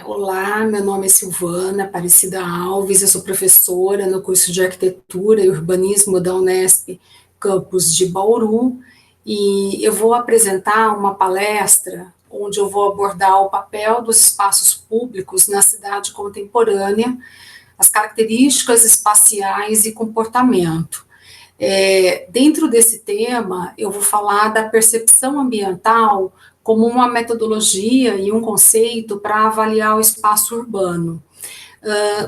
Olá, meu nome é Silvana Aparecida Alves, eu sou professora no curso de Arquitetura e Urbanismo da Unesp, campus de Bauru, e eu vou apresentar uma palestra onde eu vou abordar o papel dos espaços públicos na cidade contemporânea, as características espaciais e comportamento. Dentro desse tema, eu vou falar da percepção ambiental como uma metodologia e um conceito para avaliar o espaço urbano.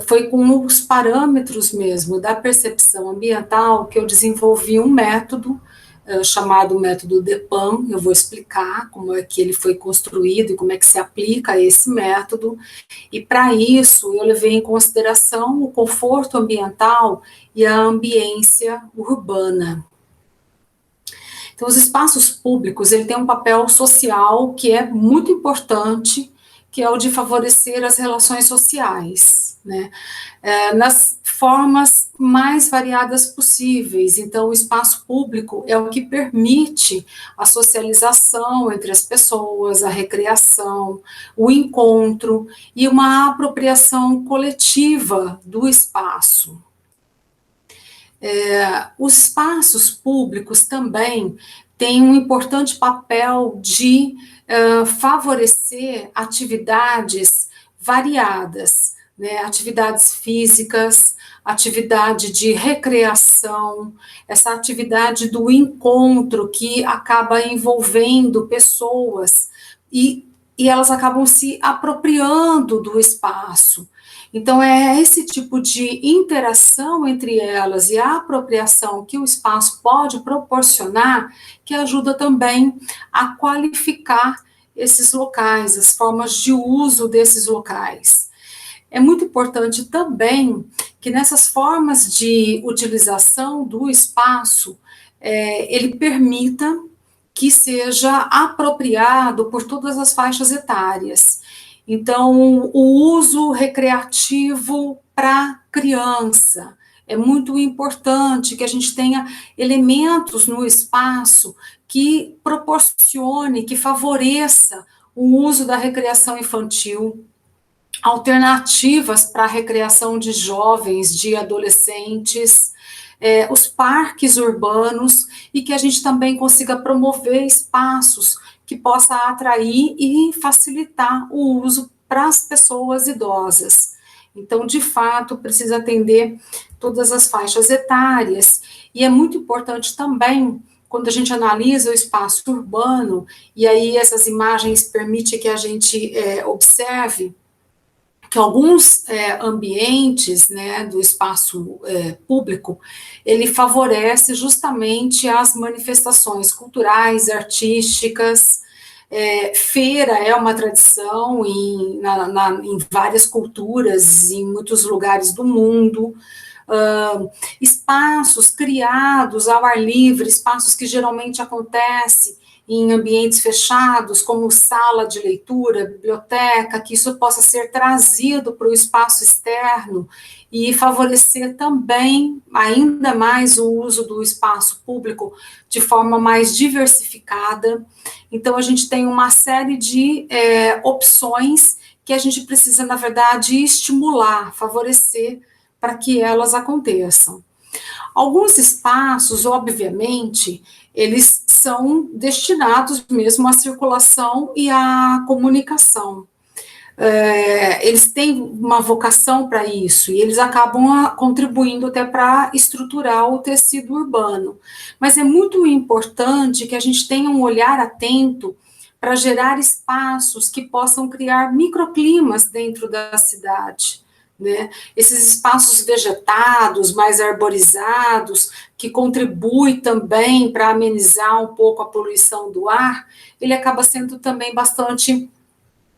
Foi com os parâmetros mesmo da percepção ambiental que eu desenvolvi um método chamado método DEPAM. Eu vou explicar como é que ele foi construído e como é que se aplica esse método, e para isso eu levei em consideração o conforto ambiental e a ambiência urbana. Então, os espaços públicos, ele tem um papel social que é muito importante, que é o de favorecer as relações sociais, né? Nas formas mais variadas possíveis. Então, o espaço público é o que permite a socialização entre as pessoas, a recreação, o encontro e uma apropriação coletiva do espaço. Os espaços públicos também têm um importante papel de favorecer atividades variadas, né, atividades físicas, atividade de recreação, essa atividade do encontro que acaba envolvendo pessoas e elas acabam se apropriando do espaço. Então, é esse tipo de interação entre elas e a apropriação que o espaço pode proporcionar que ajuda também a qualificar esses locais, as formas de uso desses locais. É muito importante também que nessas formas de utilização do espaço, ele permita que seja apropriado por todas as faixas etárias. Então, o uso recreativo para criança. É muito importante que a gente tenha elementos no espaço que proporcione, que favoreça o uso da recreação infantil, alternativas para a recreação de jovens, de adolescentes, os parques urbanos, e que a gente também consiga promover espaços que possa atrair e facilitar o uso para as pessoas idosas. Então, de fato, precisa atender todas as faixas etárias, e é muito importante também, quando a gente analisa o espaço urbano, e aí essas imagens permitem que a gente observe que alguns ambientes, né, do espaço público, ele favorece justamente as manifestações culturais, artísticas. Feira é uma tradição em várias culturas, em muitos lugares do mundo. Espaços criados ao ar livre, espaços que geralmente acontecem em ambientes fechados, como sala de leitura, biblioteca, que isso possa ser trazido para o espaço externo e favorecer também ainda mais o uso do espaço público de forma mais diversificada. Então, a gente tem uma série de opções que a gente precisa, na verdade, estimular, favorecer para que elas aconteçam. Alguns espaços, obviamente, eles são destinados mesmo à circulação e à comunicação. Eles têm uma vocação para isso, e eles acabam contribuindo até para estruturar o tecido urbano. Mas é muito importante que a gente tenha um olhar atento para gerar espaços que possam criar microclimas dentro da cidade, né? Esses espaços vegetados, mais arborizados, que contribuem também para amenizar um pouco a poluição do ar, ele acaba sendo também bastante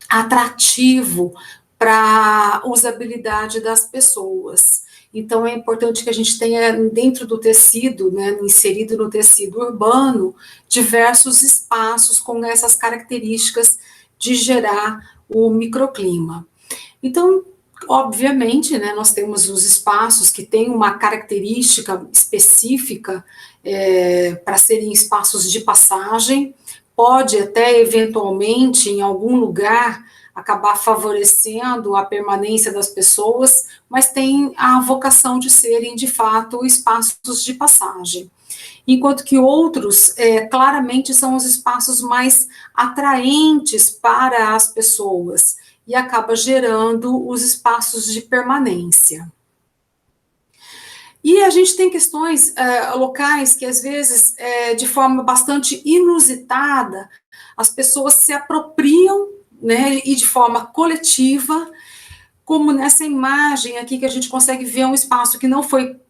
atrativo para a usabilidade das pessoas. Então, é importante que a gente tenha dentro do tecido, né, inserido no tecido urbano, diversos espaços com essas características de gerar o microclima. Então, Obviamente, né, nós temos os espaços que têm uma característica específica para serem espaços de passagem, pode até eventualmente em algum lugar acabar favorecendo a permanência das pessoas, mas tem a vocação de serem de fato espaços de passagem. Enquanto que outros, claramente, são os espaços mais atraentes para as pessoas e acaba gerando os espaços de permanência. E a gente tem questões locais que, às vezes, de forma bastante inusitada, as pessoas se apropriam, né, e de forma coletiva, como nessa imagem aqui que a gente consegue ver um espaço que não foi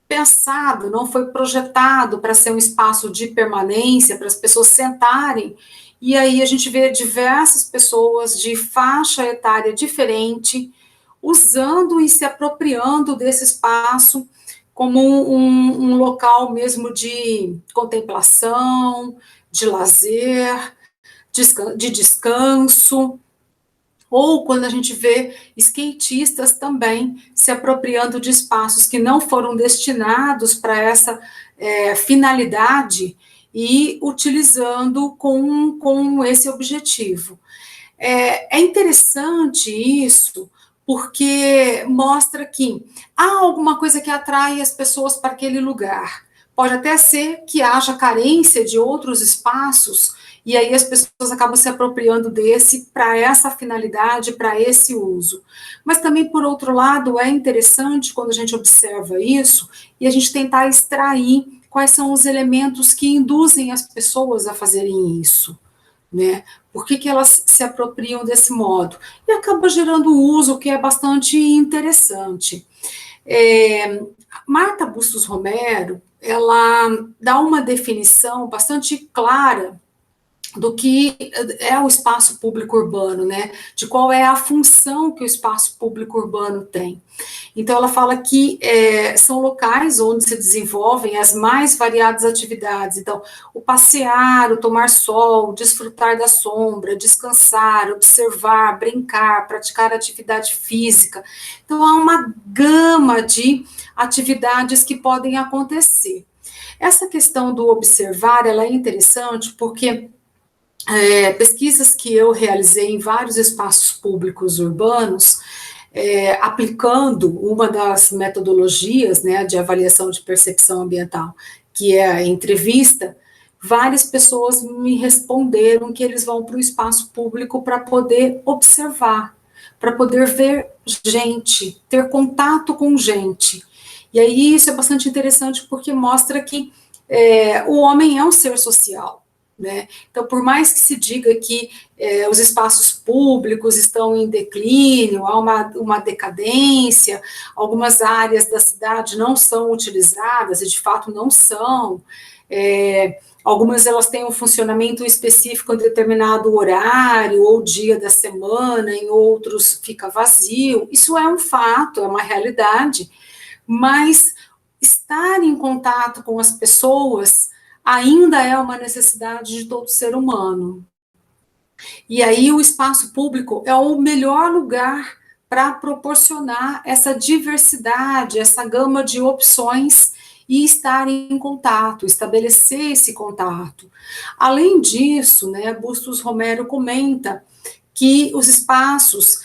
pensado, não foi projetado para ser um espaço de permanência, para as pessoas sentarem, e aí a gente vê diversas pessoas de faixa etária diferente, usando e se apropriando desse espaço como um local mesmo de contemplação, de lazer, de descanso, ou quando a gente vê skatistas também se apropriando de espaços que não foram destinados para essa finalidade e utilizando com esse objetivo. É interessante isso, porque mostra que há alguma coisa que atrai as pessoas para aquele lugar. Pode até ser que haja carência de outros espaços, e aí as pessoas acabam se apropriando desse para essa finalidade, para esse uso. Mas também, por outro lado, é interessante quando a gente observa isso e a gente tentar extrair quais são os elementos que induzem as pessoas a fazerem isso, né? Por que elas se apropriam desse modo? E acaba gerando uso que é bastante interessante. Marta Bustos Romero, ela dá uma definição bastante clara do que é o espaço público urbano, né? De qual é a função que o espaço público urbano tem. Então, ela fala que são locais onde se desenvolvem as mais variadas atividades. Então, o passear, o tomar sol, desfrutar da sombra, descansar, observar, brincar, praticar atividade física. Então, há uma gama de atividades que podem acontecer. Essa questão do observar, ela é interessante porque pesquisas que eu realizei em vários espaços públicos urbanos, aplicando uma das metodologias, né, de avaliação de percepção ambiental, que é a entrevista, várias pessoas me responderam que eles vão para o espaço público para poder observar, para poder ver gente, ter contato com gente. E aí isso é bastante interessante porque mostra que o homem é um ser social. Né? Então, por mais que se diga que os espaços públicos estão em declínio, há uma decadência, algumas áreas da cidade não são utilizadas, e de fato não são, algumas elas têm um funcionamento específico em determinado horário ou dia da semana, em outros fica vazio, isso é um fato, é uma realidade, mas estar em contato com as pessoas ainda é uma necessidade de todo ser humano. E aí o espaço público é o melhor lugar para proporcionar essa diversidade, essa gama de opções e estar em contato, estabelecer esse contato. Além disso, né, Bustos Romero comenta que os espaços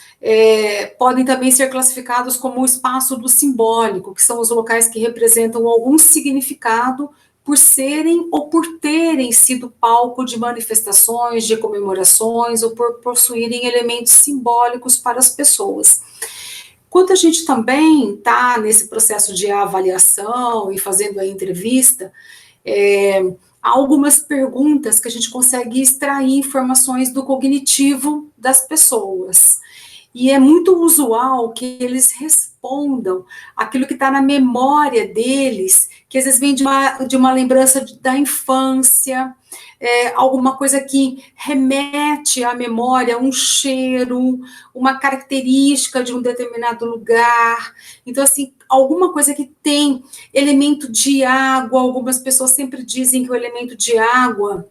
podem também ser classificados como o espaço do simbólico, que são os locais que representam algum significado por serem ou por terem sido palco de manifestações, de comemorações, ou por possuírem elementos simbólicos para as pessoas. Quando a gente também está nesse processo de avaliação e fazendo a entrevista, há algumas perguntas que a gente consegue extrair informações do cognitivo das pessoas. E é muito usual que eles respondam aquilo que está na memória deles, que às vezes vem de uma lembrança da infância, alguma coisa que remete à memória, um cheiro, uma característica de um determinado lugar. Então, assim, alguma coisa que tem elemento de água, algumas pessoas sempre dizem que o elemento de água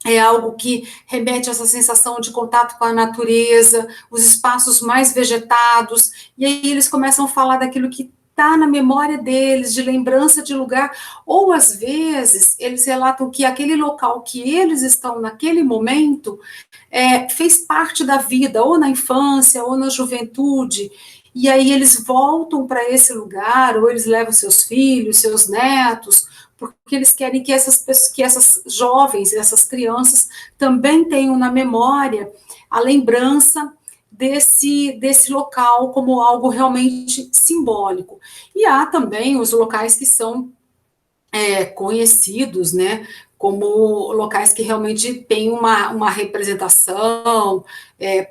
é algo que remete a essa sensação de contato com a natureza, os espaços mais vegetados, e aí eles começam a falar daquilo que está na memória deles, de lembrança de lugar, ou às vezes eles relatam que aquele local que eles estão naquele momento fez parte da vida, ou na infância, ou na juventude, e aí eles voltam para esse lugar, ou eles levam seus filhos, seus netos, porque eles querem que essas jovens, essas crianças, também tenham na memória a lembrança desse local como algo realmente simbólico. E há também os locais que são conhecidos, né, como locais que realmente têm uma representação,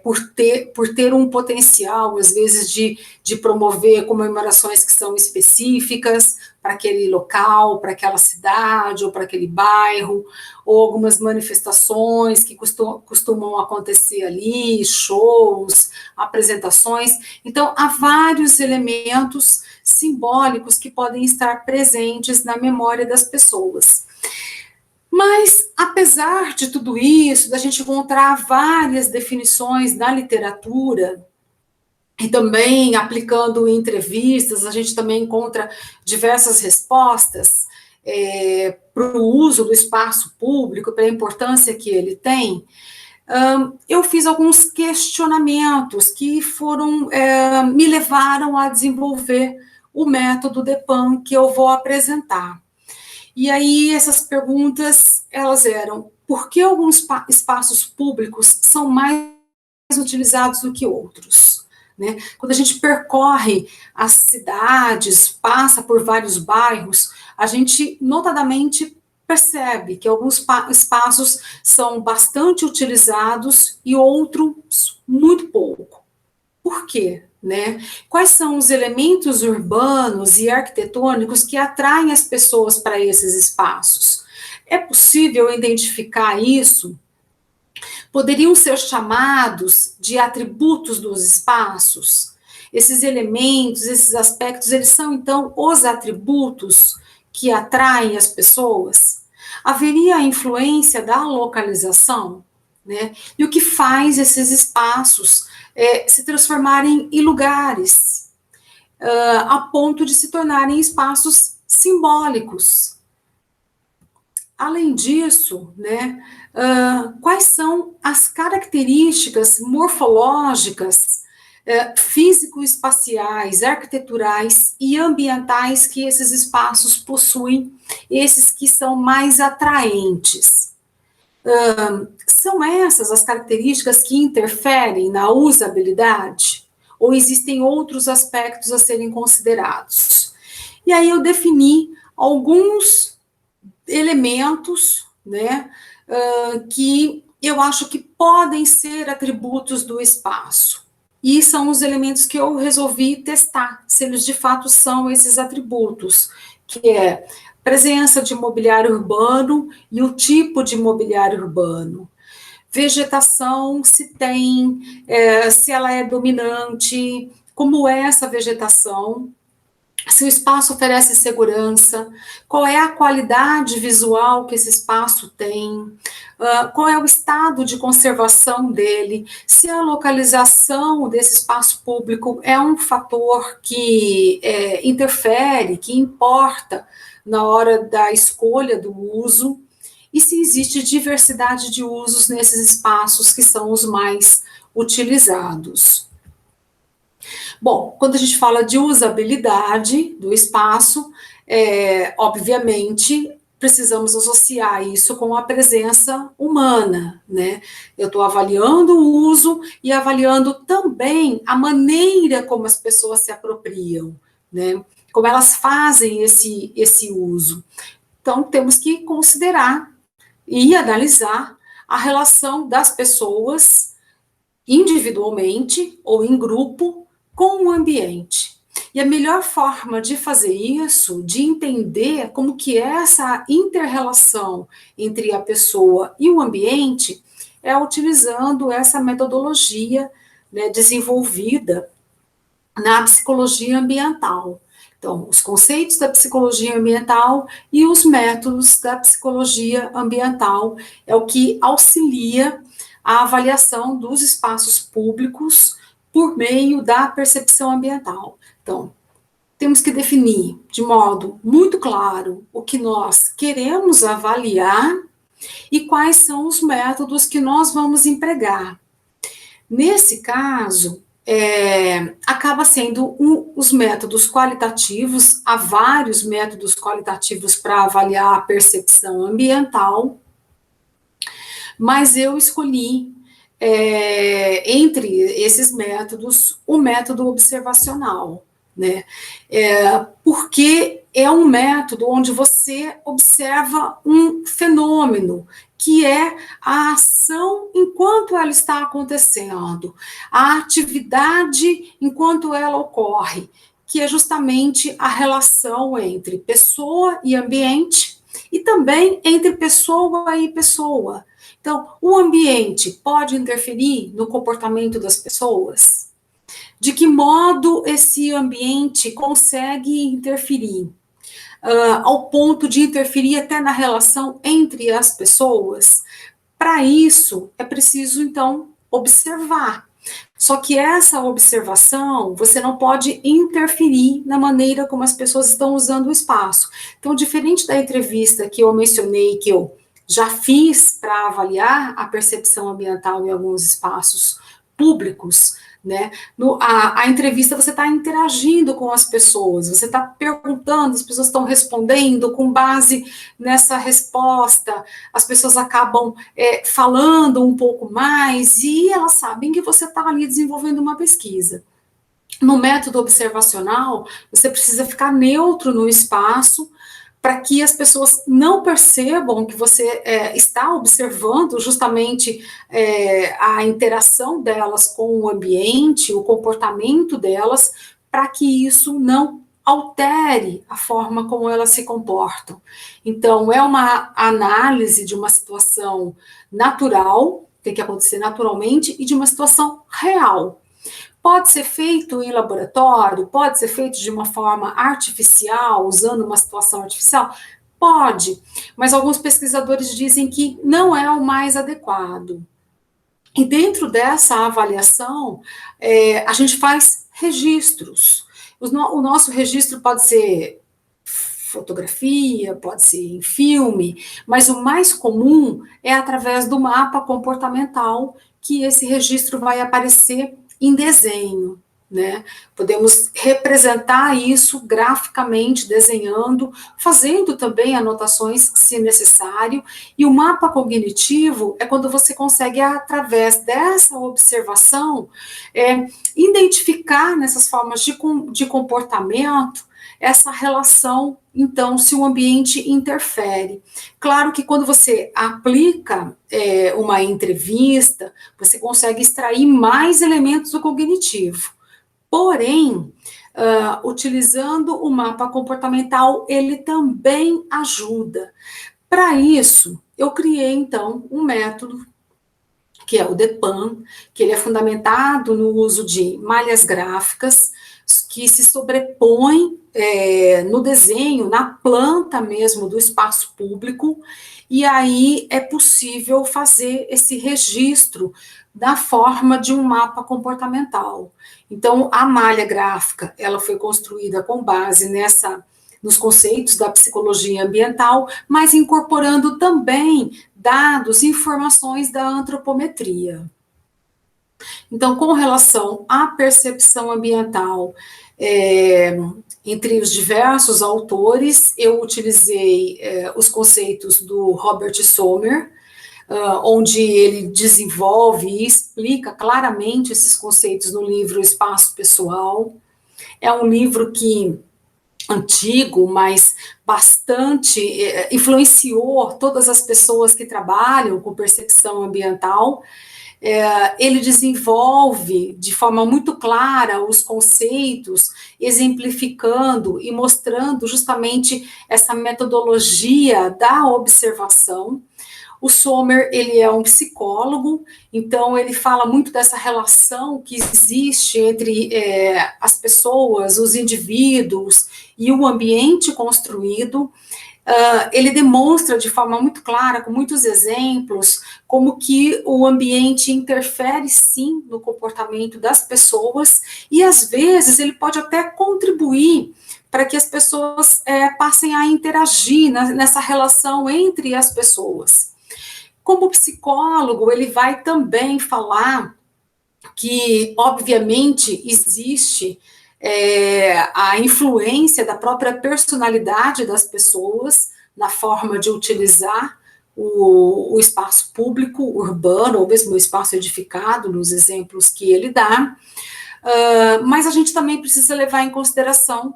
por ter um potencial, às vezes, de promover comemorações que são específicas para aquele local, para aquela cidade, ou para aquele bairro, ou algumas manifestações que costumam acontecer ali, shows, apresentações. Então, há vários elementos simbólicos que podem estar presentes na memória das pessoas. Mas, apesar de tudo isso, da gente encontrar várias definições na literatura, e também aplicando em entrevistas, a gente também encontra diversas respostas para o uso do espaço público, pela importância que ele tem. Eu fiz alguns questionamentos que me levaram a desenvolver o método DEPAN que eu vou apresentar. E aí essas perguntas, elas eram: por que alguns espaços públicos são mais utilizados do que outros? Né? Quando a gente percorre as cidades, passa por vários bairros, a gente notadamente percebe que alguns espaços são bastante utilizados e outros muito pouco. Por quê? Né? Quais são os elementos urbanos e arquitetônicos que atraem as pessoas para esses espaços? É possível identificar isso? Poderiam ser chamados de atributos dos espaços? Esses elementos, esses aspectos, eles são, então, os atributos que atraem as pessoas? Haveria a influência da localização? Né? E o que faz esses espaços se transformarem em lugares, a ponto de se tornarem espaços simbólicos? Além disso, né, quais são as características morfológicas, físico-espaciais, arquiteturais e ambientais que esses espaços possuem, esses que são mais atraentes? São essas as características que interferem na usabilidade? Ou existem outros aspectos a serem considerados? E aí eu defini alguns elementos, né, que eu acho que podem ser atributos do espaço. E são os elementos que eu resolvi testar, se eles de fato são esses atributos, que é presença de mobiliário urbano e o tipo de mobiliário urbano. Vegetação, se tem, se ela é dominante, como é essa vegetação, se o espaço oferece segurança, qual é a qualidade visual que esse espaço tem, qual é o estado de conservação dele, se a localização desse espaço público é um fator que interfere, que importa na hora da escolha do uso, e se existe diversidade de usos nesses espaços que são os mais utilizados. Bom, quando a gente fala de usabilidade do espaço, obviamente, precisamos associar isso com a presença humana, né? Eu estou avaliando o uso e avaliando também a maneira como as pessoas se apropriam, né? Como elas fazem esse uso. Então, temos que considerar e analisar a relação das pessoas individualmente ou em grupo com o ambiente. E a melhor forma de fazer isso, de entender como que é essa inter-relação entre a pessoa e o ambiente, é utilizando essa metodologia, né, desenvolvida na psicologia ambiental, Então, os conceitos da psicologia ambiental e os métodos da psicologia ambiental é o que auxilia a avaliação dos espaços públicos por meio da percepção ambiental. Então, temos que definir de modo muito claro o que nós queremos avaliar e quais são os métodos que nós vamos empregar. Nesse caso, acaba sendo os métodos qualitativos, há vários métodos qualitativos para avaliar a percepção ambiental, mas eu escolhi, entre esses métodos, o método observacional, né? Porque é um método onde você observa um fenômeno, que é a ação enquanto ela está acontecendo, a atividade enquanto ela ocorre, que é justamente a relação entre pessoa e ambiente, e também entre pessoa e pessoa. Então, o ambiente pode interferir no comportamento das pessoas? De que modo esse ambiente consegue interferir? Ao ponto de interferir até na relação entre as pessoas? Para isso, é preciso, então, observar. Só que essa observação, você não pode interferir na maneira como as pessoas estão usando o espaço. Então, diferente da entrevista que eu mencionei, que eu já fiz para avaliar a percepção ambiental em alguns espaços públicos, né? A entrevista você está interagindo com as pessoas, você está perguntando, as pessoas estão respondendo, com base nessa resposta, as pessoas acabam falando um pouco mais e elas sabem que você está ali desenvolvendo uma pesquisa. No método observacional, você precisa ficar neutro no espaço, para que as pessoas não percebam que você está observando justamente a interação delas com o ambiente, o comportamento delas, para que isso não altere a forma como elas se comportam. Então, é uma análise de uma situação natural, tem que acontecer naturalmente, e de uma situação real. Pode ser feito em laboratório, pode ser feito de uma forma artificial, usando uma situação artificial? Pode, mas alguns pesquisadores dizem que não é o mais adequado. E dentro dessa avaliação, a gente faz registros. O nosso registro pode ser fotografia, pode ser em filme, mas o mais comum é através do mapa comportamental, que esse registro vai aparecer em desenho, né? Podemos representar isso graficamente, desenhando, fazendo também anotações se necessário, e o mapa cognitivo é quando você consegue, através dessa observação, identificar nessas formas de comportamento essa relação, então, se o ambiente interfere. Claro que quando você aplica uma entrevista, você consegue extrair mais elementos do cognitivo. Porém, utilizando o mapa comportamental, ele também ajuda. Para isso, eu criei, então, um método, que é o DEPAN, que ele é fundamentado no uso de malhas gráficas, que se sobrepõem no desenho, na planta mesmo do espaço público, e aí é possível fazer esse registro da forma de um mapa comportamental. Então, a malha gráfica, ela foi construída com base nos conceitos da psicologia ambiental, mas incorporando também dados e informações da antropometria. Então, com relação à percepção ambiental, entre os diversos autores, eu utilizei os conceitos do Robert Sommer, onde ele desenvolve e explica claramente esses conceitos no livro Espaço Pessoal. É um livro antigo, mas bastante influenciou todas as pessoas que trabalham com percepção ambiental. Ele desenvolve de forma muito clara os conceitos, exemplificando e mostrando justamente essa metodologia da observação. O Sommer, ele é um psicólogo, então ele fala muito dessa relação que existe entre as pessoas, os indivíduos e o ambiente construído. Ele demonstra de forma muito clara, com muitos exemplos, como que o ambiente interfere sim no comportamento das pessoas e às vezes ele pode até contribuir para que as pessoas passem a interagir nessa relação entre as pessoas. Como psicólogo, ele vai também falar que, obviamente, existe a influência da própria personalidade das pessoas na forma de utilizar o espaço público, urbano, ou mesmo o espaço edificado, nos exemplos que ele dá, mas a gente também precisa levar em consideração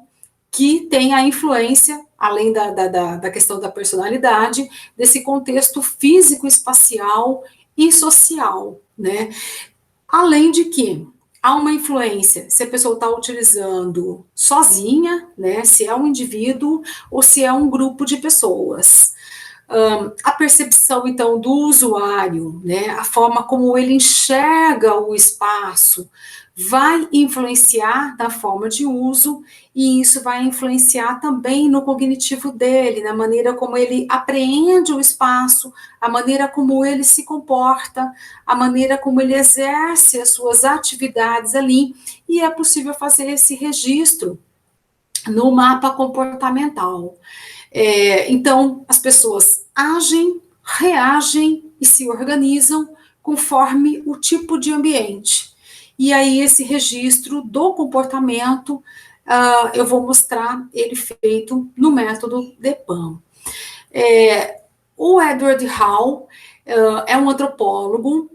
que tem a influência, além da questão da personalidade, desse contexto físico-espacial e social, né? Além de que há uma influência se a pessoa está utilizando sozinha, né, se é um indivíduo ou se é um grupo de pessoas. A percepção, então, do usuário, né, a forma como ele enxerga o espaço, vai influenciar na forma de uso, e isso vai influenciar também no cognitivo dele, na maneira como ele apreende o espaço, a maneira como ele se comporta, a maneira como ele exerce as suas atividades ali, e é possível fazer esse registro no mapa comportamental. Então, as pessoas agem, reagem e se organizam conforme o tipo de ambiente. E aí, esse registro do comportamento, eu vou mostrar ele feito no método DEPAM. O Edward Hall é um antropólogo.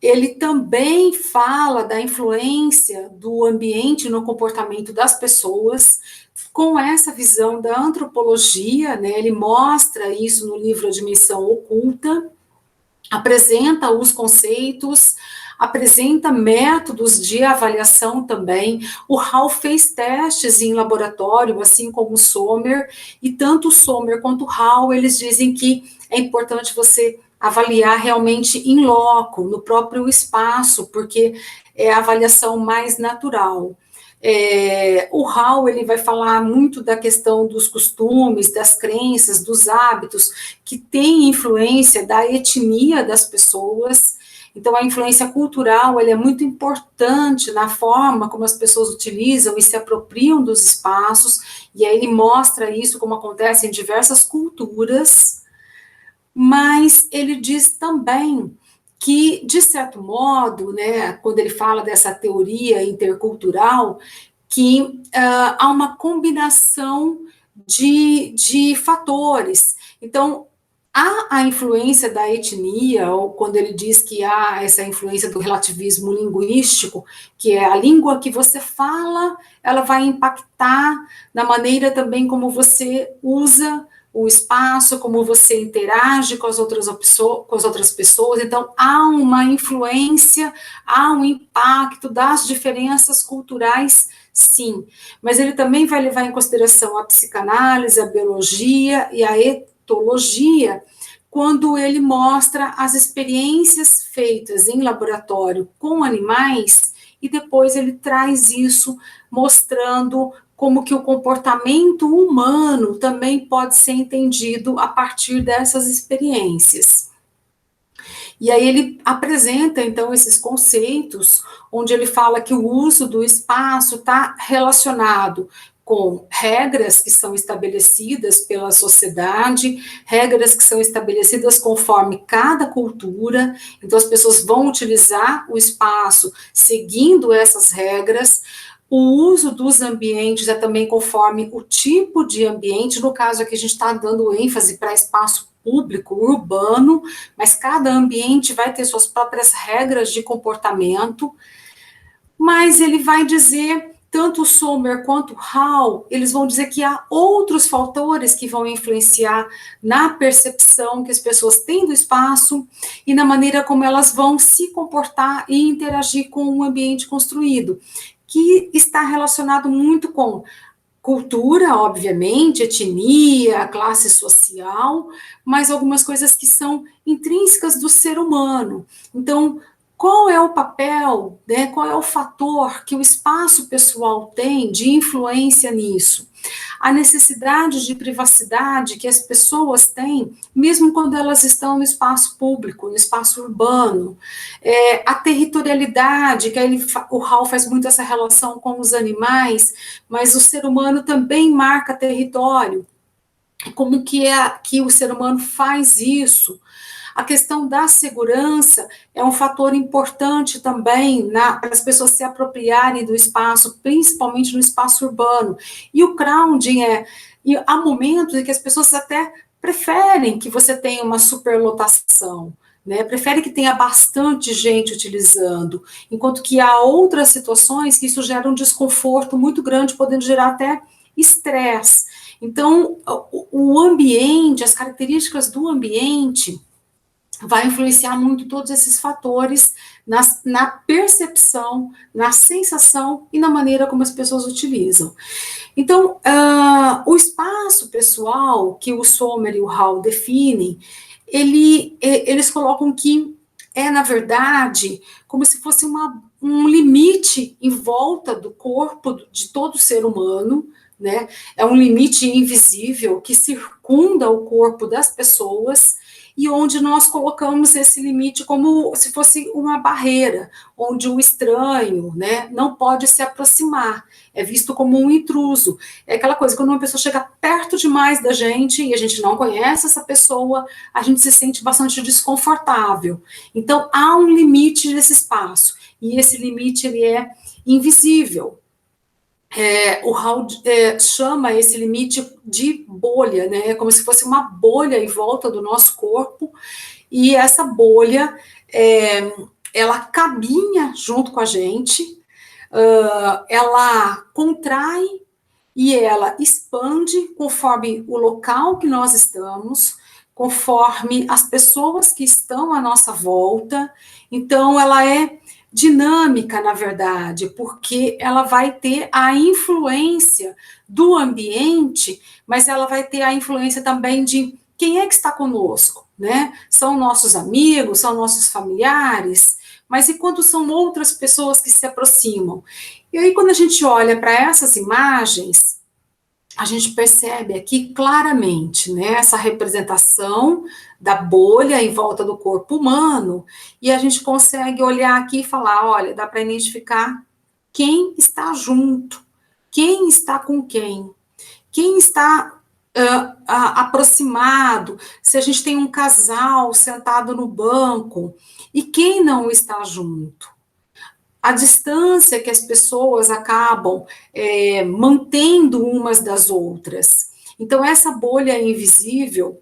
Ele também fala da influência do ambiente no comportamento das pessoas, com essa visão da antropologia, né? Ele mostra isso no livro A Dimensão Oculta, apresenta os conceitos, apresenta métodos de avaliação também. O Hall fez testes em laboratório, assim como o Sommer, e tanto o Sommer quanto o Hall, eles dizem que é importante você avaliar realmente in loco, no próprio espaço, porque é a avaliação mais natural. O Hall, ele vai falar muito da questão dos costumes, das crenças, dos hábitos, que tem influência da etnia das pessoas. Então, a influência cultural, ela é muito importante na forma como as pessoas utilizam e se apropriam dos espaços, e aí ele mostra isso como acontece em diversas culturas, mas ele diz também que, de certo modo, né, quando ele fala dessa teoria intercultural, que há uma combinação de fatores. Então, há a influência da etnia, ou quando ele diz que há essa influência do relativismo linguístico, que é a língua que você fala, ela vai impactar na maneira também como você usa o espaço, como você interage com as outras pessoas. Então, há uma influência, há um impacto das diferenças culturais, sim. Mas ele também vai levar em consideração a psicanálise, a biologia e a etologia, quando ele mostra as experiências feitas em laboratório com animais, e depois ele traz isso mostrando como que o comportamento humano também pode ser entendido a partir dessas experiências. E aí ele apresenta, então, esses conceitos, onde ele fala que o uso do espaço está relacionado com regras que são estabelecidas pela sociedade, regras que são estabelecidas conforme cada cultura, então as pessoas vão utilizar o espaço seguindo essas regras. O uso dos ambientes é também conforme o tipo de ambiente, no caso aqui a gente está dando ênfase para espaço público, urbano, mas cada ambiente vai ter suas próprias regras de comportamento, mas ele vai dizer, tanto o Sommer quanto o Hall, eles vão dizer que há outros fatores que vão influenciar na percepção que as pessoas têm do espaço e na maneira como elas vão se comportar e interagir com o ambiente construído, que está relacionado muito com cultura, obviamente, etnia, classe social, mas algumas coisas que são intrínsecas do ser humano. Então, qual é o papel, né, qual é o fator que o espaço pessoal tem de influência nisso? A necessidade de privacidade que as pessoas têm, mesmo quando elas estão no espaço público, no espaço urbano, a territorialidade, que o Hall faz muito essa relação com os animais, mas o ser humano também marca território. Como que o ser humano faz isso? A questão da segurança é um fator importante também para as pessoas se apropriarem do espaço, principalmente no espaço urbano. E o crowding e há momentos em que as pessoas até preferem que você tenha uma superlotação, né? Prefere que tenha bastante gente utilizando, enquanto que há outras situações que isso gera um desconforto muito grande, podendo gerar até estresse. Então, o ambiente, as características do ambiente vai influenciar muito todos esses fatores na percepção, na sensação e na maneira como as pessoas utilizam. Então, o espaço pessoal que o Sommer e o Hall definem, eles colocam que na verdade, como se fosse um limite em volta do corpo de todo ser humano, né? É um limite invisível que circunda o corpo das pessoas e onde nós colocamos esse limite como se fosse uma barreira, onde o estranho, né, não pode se aproximar, é visto como um intruso. É aquela coisa, quando uma pessoa chega perto demais da gente e a gente não conhece essa pessoa, a gente se sente bastante desconfortável. Então, há um limite nesse espaço, e esse limite ele é invisível. O Hall chama esse limite de bolha, né? É como se fosse uma bolha em volta do nosso corpo, e essa bolha, ela caminha junto com a gente, ela contrai e ela expande conforme o local que nós estamos, conforme as pessoas que estão à nossa volta. Então, ela é dinâmica, na verdade, porque ela vai ter a influência do ambiente, mas ela vai ter a influência também de quem é que está conosco, né? São nossos amigos, são nossos familiares, mas e quando são outras pessoas que se aproximam? E aí, quando a gente olha para essas imagens, a gente percebe aqui claramente, né, essa representação da bolha em volta do corpo humano, e a gente consegue olhar aqui e falar, olha, dá para identificar quem está junto, quem está com quem está aproximado, se a gente tem um casal sentado no banco, e quem não está junto. A distância que as pessoas acabam mantendo umas das outras. Então, essa bolha invisível,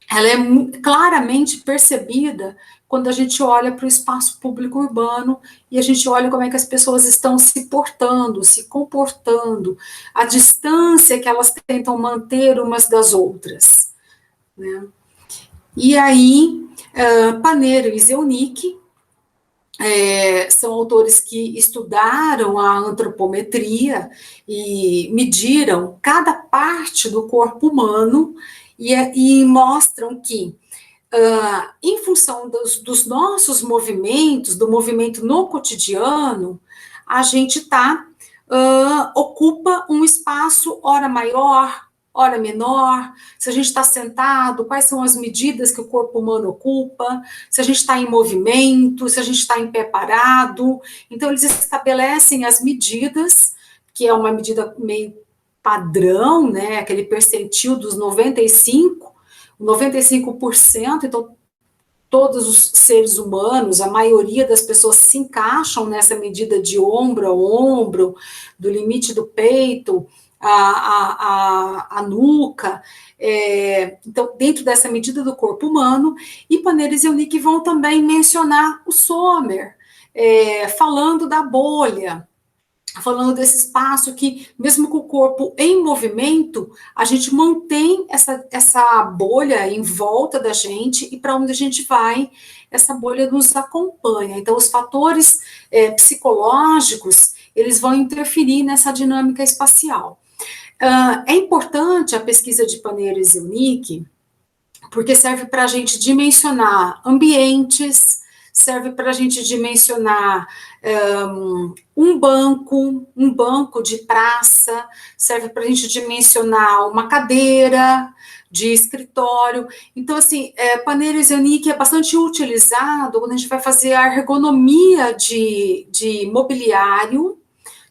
ela é claramente percebida quando a gente olha para o espaço público urbano e a gente olha como é que as pessoas estão se portando, se comportando, a distância que elas tentam manter umas das outras, né? E aí, Paneiro e Zelnick são autores que estudaram a antropometria e mediram cada parte do corpo humano e mostram que, em função dos nossos movimentos, do movimento no cotidiano, a gente ocupa um espaço, ora maior, hora menor, se a gente está sentado, quais são as medidas que o corpo humano ocupa, se a gente está em movimento, se a gente está em pé parado. Então, eles estabelecem as medidas, que é uma medida meio padrão, né, aquele percentil dos 95%, então todos os seres humanos, a maioria das pessoas se encaixam nessa medida de ombro a ombro, do limite do peito, a nuca, então, dentro dessa medida do corpo humano, e Paneiro e Zelnick vão também mencionar o Sommer, falando da bolha, falando desse espaço que, mesmo com o corpo em movimento, a gente mantém essa bolha em volta da gente, e para onde a gente vai, essa bolha nos acompanha. Então, os fatores psicológicos, eles vão interferir nessa dinâmica espacial. É importante a pesquisa de Paneiro e Zelnick, porque serve para a gente dimensionar ambientes, serve para a gente dimensionar um banco de praça, serve para a gente dimensionar uma cadeira de escritório. Então, assim, Paneiro e Zelnick é bastante utilizado quando a gente vai fazer a ergonomia de mobiliário,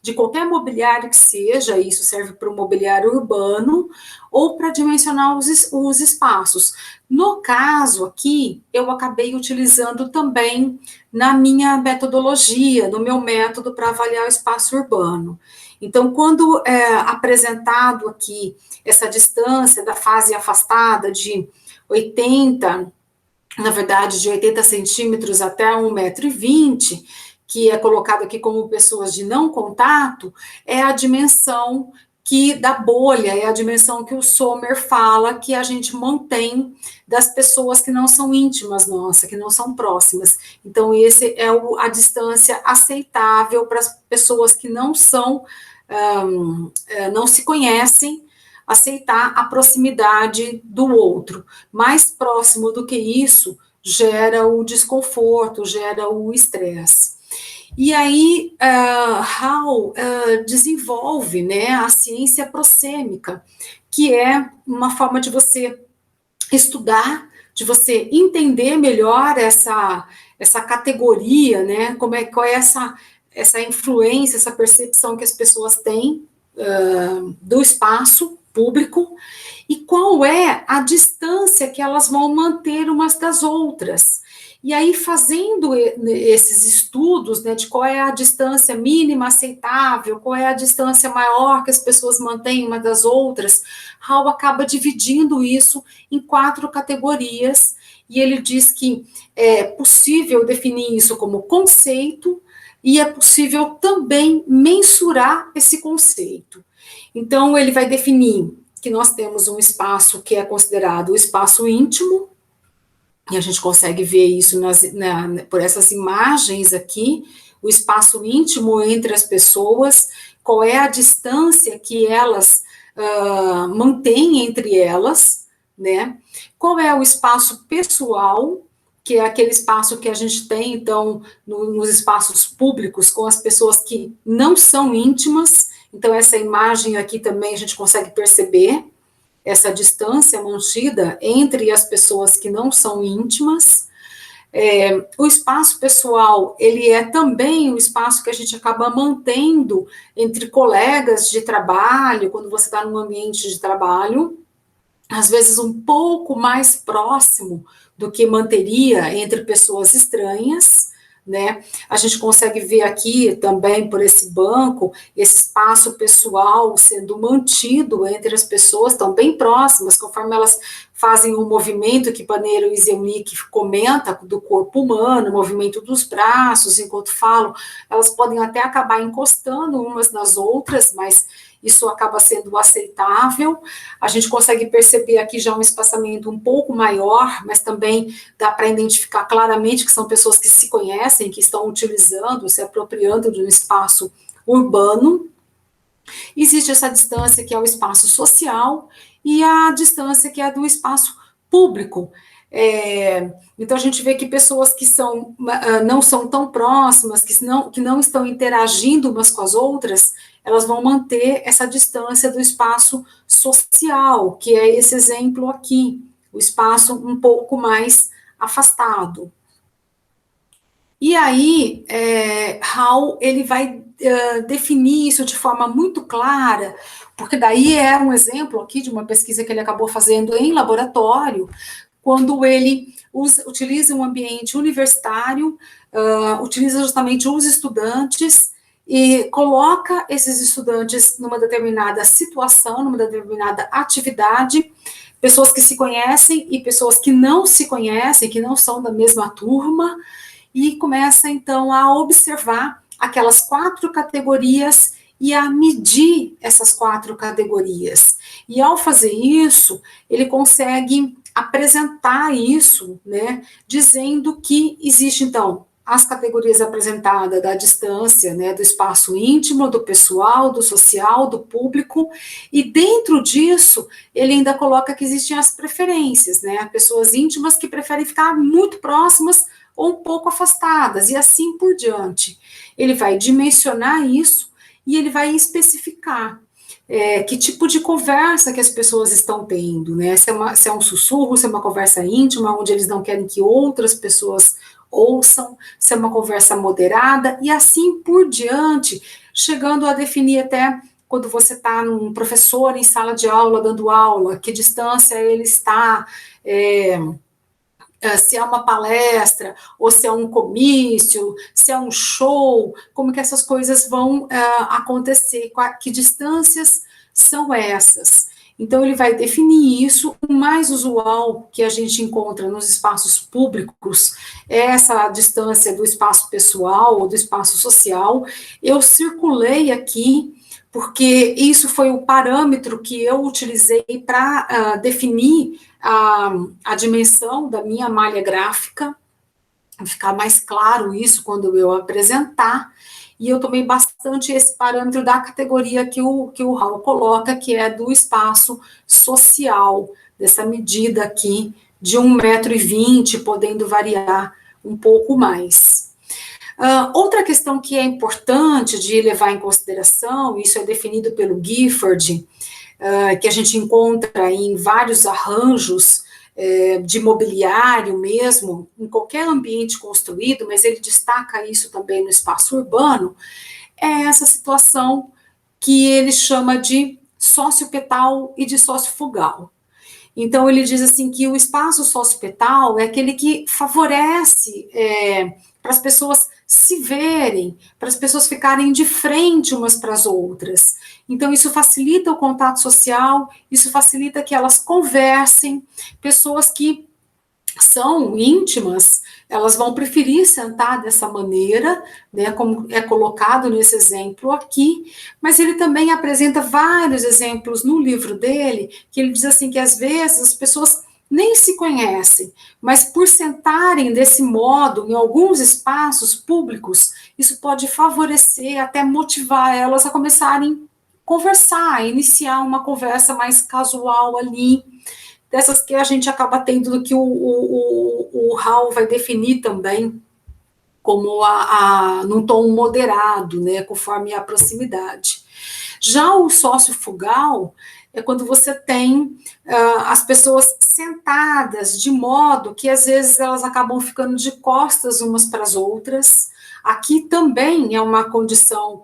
de qualquer mobiliário que seja, isso serve para o mobiliário urbano, ou para dimensionar os espaços. No caso aqui, eu acabei utilizando também na minha metodologia, no meu método para avaliar o espaço urbano. Então, quando é apresentado aqui essa distância da fase afastada de 80, na verdade, de 80 centímetros até 1,20 m, que é colocado aqui como pessoas de não contato, é a dimensão da bolha, é a dimensão que o Sommer fala que a gente mantém das pessoas que não são íntimas nossa, que não são próximas. Então, esse é a distância aceitável para as pessoas que não são, não se conhecem, aceitar a proximidade do outro. Mais próximo do que isso, gera o desconforto, gera o estresse. E aí, Hall desenvolve, né, a ciência prosêmica, que é uma forma de você estudar, de você entender melhor essa categoria, né, qual é essa influência, essa percepção que as pessoas têm do espaço público e qual é a distância que elas vão manter umas das outras. E aí, fazendo esses estudos, né, de qual é a distância mínima aceitável, qual é a distância maior que as pessoas mantêm uma das outras, Hall acaba dividindo isso em 4 categorias, e ele diz que é possível definir isso como conceito, e é possível também mensurar esse conceito. Então, ele vai definir que nós temos um espaço que é considerado o espaço íntimo, e a gente consegue ver isso por essas imagens aqui, o espaço íntimo entre as pessoas, qual é a distância que elas mantêm entre elas, né? Qual é o espaço pessoal, que é aquele espaço que a gente tem, então, nos espaços públicos, com as pessoas que não são íntimas. Então, essa imagem aqui também a gente consegue perceber essa distância mantida entre as pessoas que não são íntimas. O espaço pessoal, ele é também o espaço que a gente acaba mantendo entre colegas de trabalho, quando você está num ambiente de trabalho, às vezes um pouco mais próximo do que manteria entre pessoas estranhas, né? A gente consegue ver aqui também por esse banco, esse espaço pessoal sendo mantido entre as pessoas, estão bem próximas, conforme elas fazem o movimento que Paneiro e Zelnick comenta do corpo humano, o movimento dos braços, enquanto falam, elas podem até acabar encostando umas nas outras, mas isso acaba sendo aceitável. A gente consegue perceber aqui já um espaçamento um pouco maior, mas também dá para identificar claramente que são pessoas que se conhecem, que estão utilizando, se apropriando de um espaço urbano. Existe essa distância que é o espaço social e a distância que é do espaço público. Então a gente vê que pessoas que não são tão próximas, que não estão interagindo umas com as outras, elas vão manter essa distância do espaço social, que é esse exemplo aqui, o espaço um pouco mais afastado. E aí, Hall, ele vai definir isso de forma muito clara, porque daí é um exemplo aqui de uma pesquisa que ele acabou fazendo em laboratório, quando ele utiliza um ambiente universitário, utiliza justamente os estudantes e coloca esses estudantes numa determinada situação, numa determinada atividade, pessoas que se conhecem e pessoas que não se conhecem, que não são da mesma turma, e começa então a observar aquelas 4 categorias e a medir essas 4 categorias. E ao fazer isso, ele consegue apresentar isso, né, dizendo que existe então as categorias apresentadas da distância, né, do espaço íntimo, do pessoal, do social, do público, e dentro disso, ele ainda coloca que existem as preferências, né, pessoas íntimas que preferem ficar muito próximas ou um pouco afastadas, e assim por diante. Ele vai dimensionar isso e ele vai especificar que tipo de conversa que as pessoas estão tendo, né? Se é um sussurro, se é uma conversa íntima, onde eles não querem que outras pessoas ouçam, se é uma conversa moderada, e assim por diante, chegando a definir até quando você está num professor em sala de aula, dando aula, que distância ele está, se é uma palestra, ou se é um comício, se é um show, como que essas coisas vão acontecer, que distâncias são essas. Então, ele vai definir isso. O mais usual que a gente encontra nos espaços públicos é essa distância do espaço pessoal ou do espaço social. Eu circulei aqui porque isso foi o parâmetro que eu utilizei para definir a dimensão da minha malha gráfica, ficar mais claro isso quando eu apresentar, e eu tomei bastante esse parâmetro da categoria que o Raul coloca, que é do espaço social, dessa medida aqui de 1,20 m, podendo variar um pouco mais. Outra questão que é importante de levar em consideração, isso é definido pelo Gifford, que a gente encontra em vários arranjos de mobiliário mesmo, em qualquer ambiente construído, mas ele destaca isso também no espaço urbano, é essa situação que ele chama de sociopetal e de sociofugal. Então, ele diz assim que o espaço sociopetal é aquele que favorece para as pessoas se verem, para as pessoas ficarem de frente umas para as outras. Então, isso facilita o contato social, isso facilita que elas conversem, pessoas que são íntimas, elas vão preferir sentar dessa maneira, né, como é colocado nesse exemplo aqui, mas ele também apresenta vários exemplos no livro dele, que ele diz assim que às vezes as pessoas nem se conhecem, mas por sentarem desse modo em alguns espaços públicos, isso pode favorecer, até motivar elas a começarem a conversar, a iniciar uma conversa mais casual ali, dessas que a gente acaba tendo, que o Raul vai definir também como num tom moderado, né, conforme a proximidade. Já o sociofugal é quando você tem as pessoas sentadas de modo que às vezes elas acabam ficando de costas umas para as outras. Aqui também é uma condição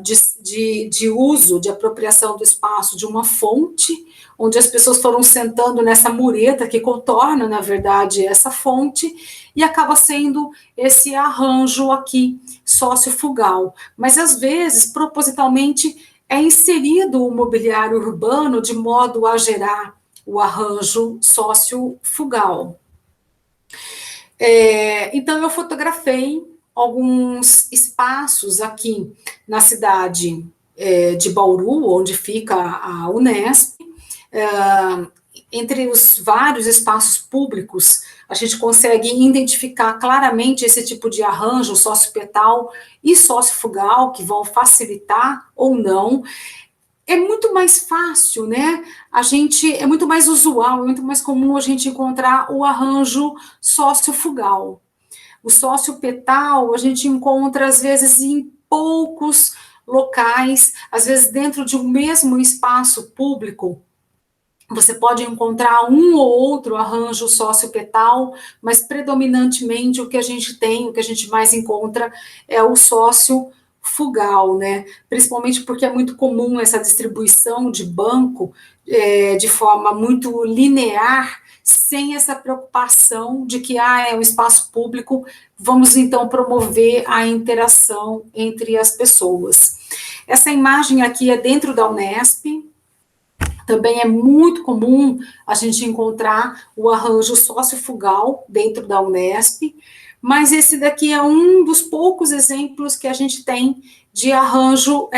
de uso, de apropriação do espaço de uma fonte, onde as pessoas foram sentando nessa mureta que contorna, na verdade, essa fonte, e acaba sendo esse arranjo aqui sociofugal. Mas, às vezes, propositalmente, é inserido o mobiliário urbano de modo a gerar o arranjo sociofugal. Então, eu fotografei alguns espaços aqui na cidade de Bauru, onde fica a Unesp. Entre os vários espaços públicos, a gente consegue identificar claramente esse tipo de arranjo sociopetal e sociofugal, que vão facilitar ou não. É muito mais fácil, né? É muito mais usual, é muito mais comum a gente encontrar o arranjo sociofugal. O sociopetal a gente encontra, às vezes, em poucos locais, às vezes dentro de um mesmo espaço público. Você pode encontrar um ou outro arranjo sociopetal, mas predominantemente o que a gente tem, o que a gente mais encontra é o sociofugal, né? Principalmente porque é muito comum essa distribuição de banco de forma muito linear, sem essa preocupação de que é um espaço público, vamos então promover a interação entre as pessoas. Essa imagem aqui é dentro da Unesp. Também é muito comum a gente encontrar o arranjo sociofugal dentro da Unesp, mas esse daqui é um dos poucos exemplos que a gente tem de arranjo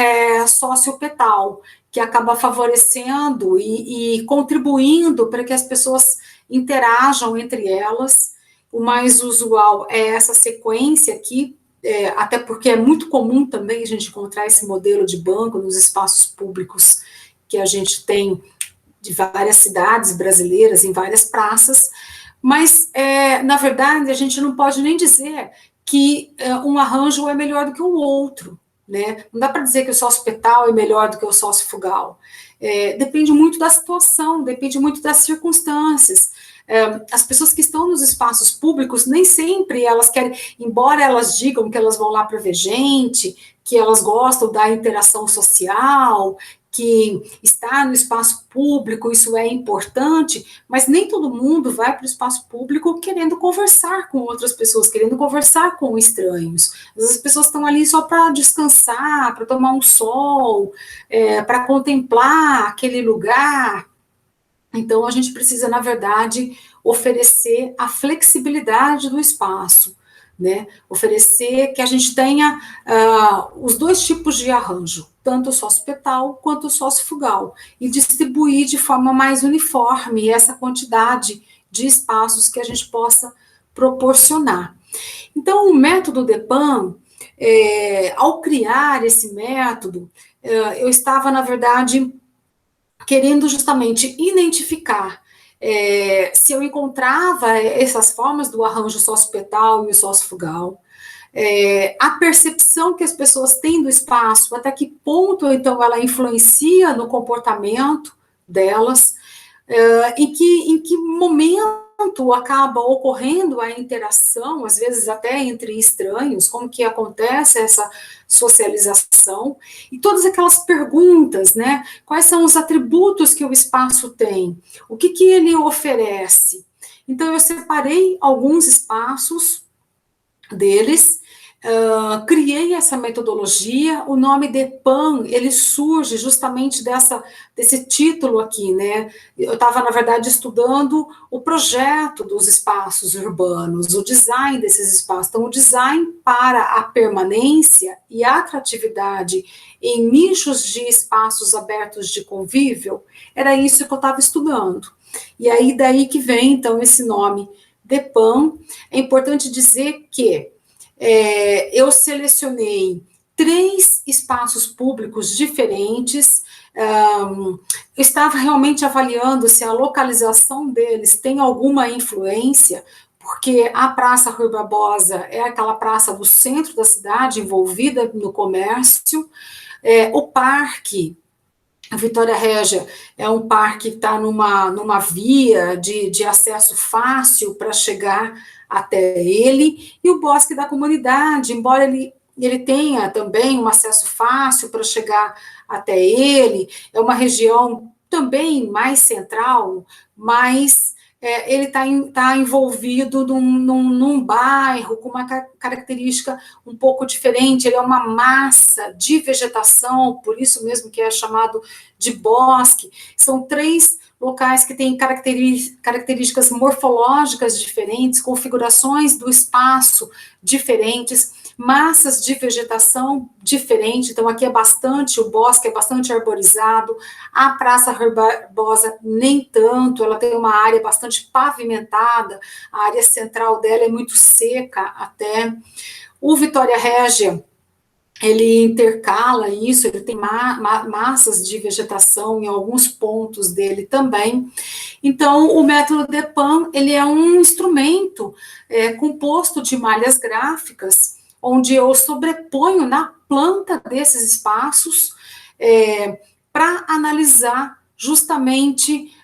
sociopetal, que acaba favorecendo e contribuindo para que as pessoas interajam entre elas o mais usual é essa sequência aqui, até porque é muito comum também a gente encontrar esse modelo de banco nos espaços públicos que a gente tem de várias cidades brasileiras, em várias praças, mas, na verdade, a gente não pode nem dizer que um arranjo é melhor do que o outro, né? Não dá para dizer que o sócio-petal é melhor do que o sócio-fugal. Depende muito da situação, depende muito das circunstâncias. As pessoas que estão nos espaços públicos, nem sempre elas querem, embora elas digam que elas vão lá para ver gente, que elas gostam da interação social, que estar no espaço público, isso é importante, mas nem todo mundo vai para o espaço público querendo conversar com outras pessoas, querendo conversar com estranhos. Às vezes as pessoas estão ali só para descansar, para tomar um sol, para contemplar aquele lugar. Então, a gente precisa, na verdade, oferecer a flexibilidade do espaço, né? Oferecer que a gente tenha os dois tipos de arranjo, tanto o sócio-petal quanto o sócio-fugal, e distribuir de forma mais uniforme essa quantidade de espaços que a gente possa proporcionar. Então, o método DEPAN, ao criar esse método, eu estava, na verdade, querendo justamente identificar se eu encontrava essas formas do arranjo sócio-petal e o sócio-fugal, a percepção que as pessoas têm do espaço, até que ponto, então, ela influencia no comportamento delas, em que momento acaba ocorrendo a interação, às vezes até entre estranhos, como que acontece essa socialização, e todas aquelas perguntas, né? Quais são os atributos que o espaço tem? O que que ele oferece? Então, eu separei alguns espaços deles, criei essa metodologia. O nome DEPAN, ele surge justamente desse título aqui, né? Eu estava, na verdade, estudando o projeto dos espaços urbanos, o design desses espaços. Então, o design para a permanência e a atratividade em nichos de espaços abertos de convívio, era isso que eu estava estudando. E aí, daí que vem, então, esse nome DEPAN. É importante dizer que eu selecionei 3 espaços públicos diferentes. Eu estava realmente avaliando se a localização deles tem alguma influência, porque a Praça Rui Barbosa é aquela praça do centro da cidade, envolvida no comércio. O parque, a Vitória Régia, é um parque que está numa via de acesso fácil para chegar até ele, e o Bosque da Comunidade, embora ele tenha também um acesso fácil para chegar até ele, é uma região também mais central, mas ele está envolvido num bairro com uma característica um pouco diferente. Ele é uma massa de vegetação, por isso mesmo que é chamado de bosque. São 3 locais que têm características morfológicas diferentes, configurações do espaço diferentes, massas de vegetação diferentes. Então, aqui o bosque é bastante arborizado, a Praça Rui Barbosa nem tanto, ela tem uma área bastante pavimentada, a área central dela é muito seca até. O Vitória Régia, ele intercala isso, ele tem massas de vegetação em alguns pontos dele também. Então, o método DEPAN, ele é um instrumento composto de malhas gráficas, onde eu sobreponho na planta desses espaços para analisar justamente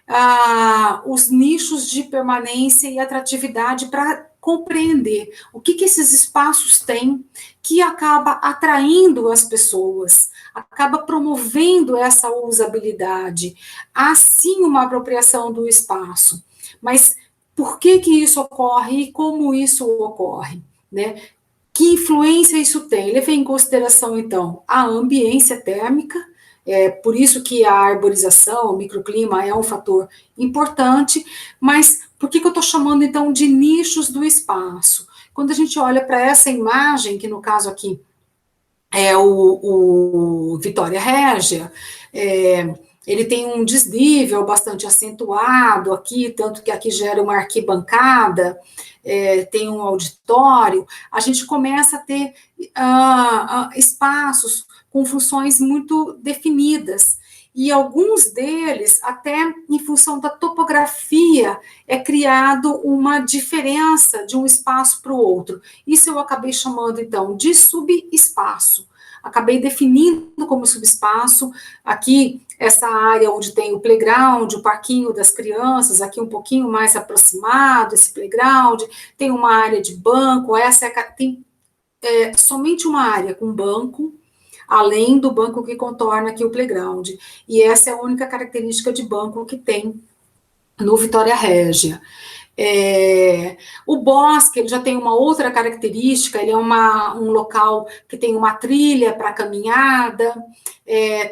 os nichos de permanência e atratividade, para compreender o que esses espaços têm que acaba atraindo as pessoas, acaba promovendo essa usabilidade, há sim uma apropriação do espaço, mas por que isso ocorre e como isso ocorre, né? Que influência isso tem? Levei em consideração, então, a ambiência térmica, por isso que a arborização, o microclima é um fator importante, mas por que eu estou chamando, então, de nichos do espaço? Quando a gente olha para essa imagem, que no caso aqui é o Vitória Régia, ele tem um desnível bastante acentuado aqui, tanto que aqui gera uma arquibancada, tem um auditório, a gente começa a ter espaços com funções muito definidas. E alguns deles, até em função da topografia, é criado uma diferença de um espaço para o outro. Isso eu acabei chamando, então, de subespaço. Acabei definindo como subespaço. Aqui, essa área onde tem o playground, o parquinho das crianças, aqui um pouquinho mais aproximado, esse playground, tem uma área de banco, tem somente uma área com banco, além do banco que contorna aqui o playground. E essa é a única característica de banco que tem no Vitória Régia. O bosque ele já tem uma outra característica, ele é um local que tem uma trilha para caminhada,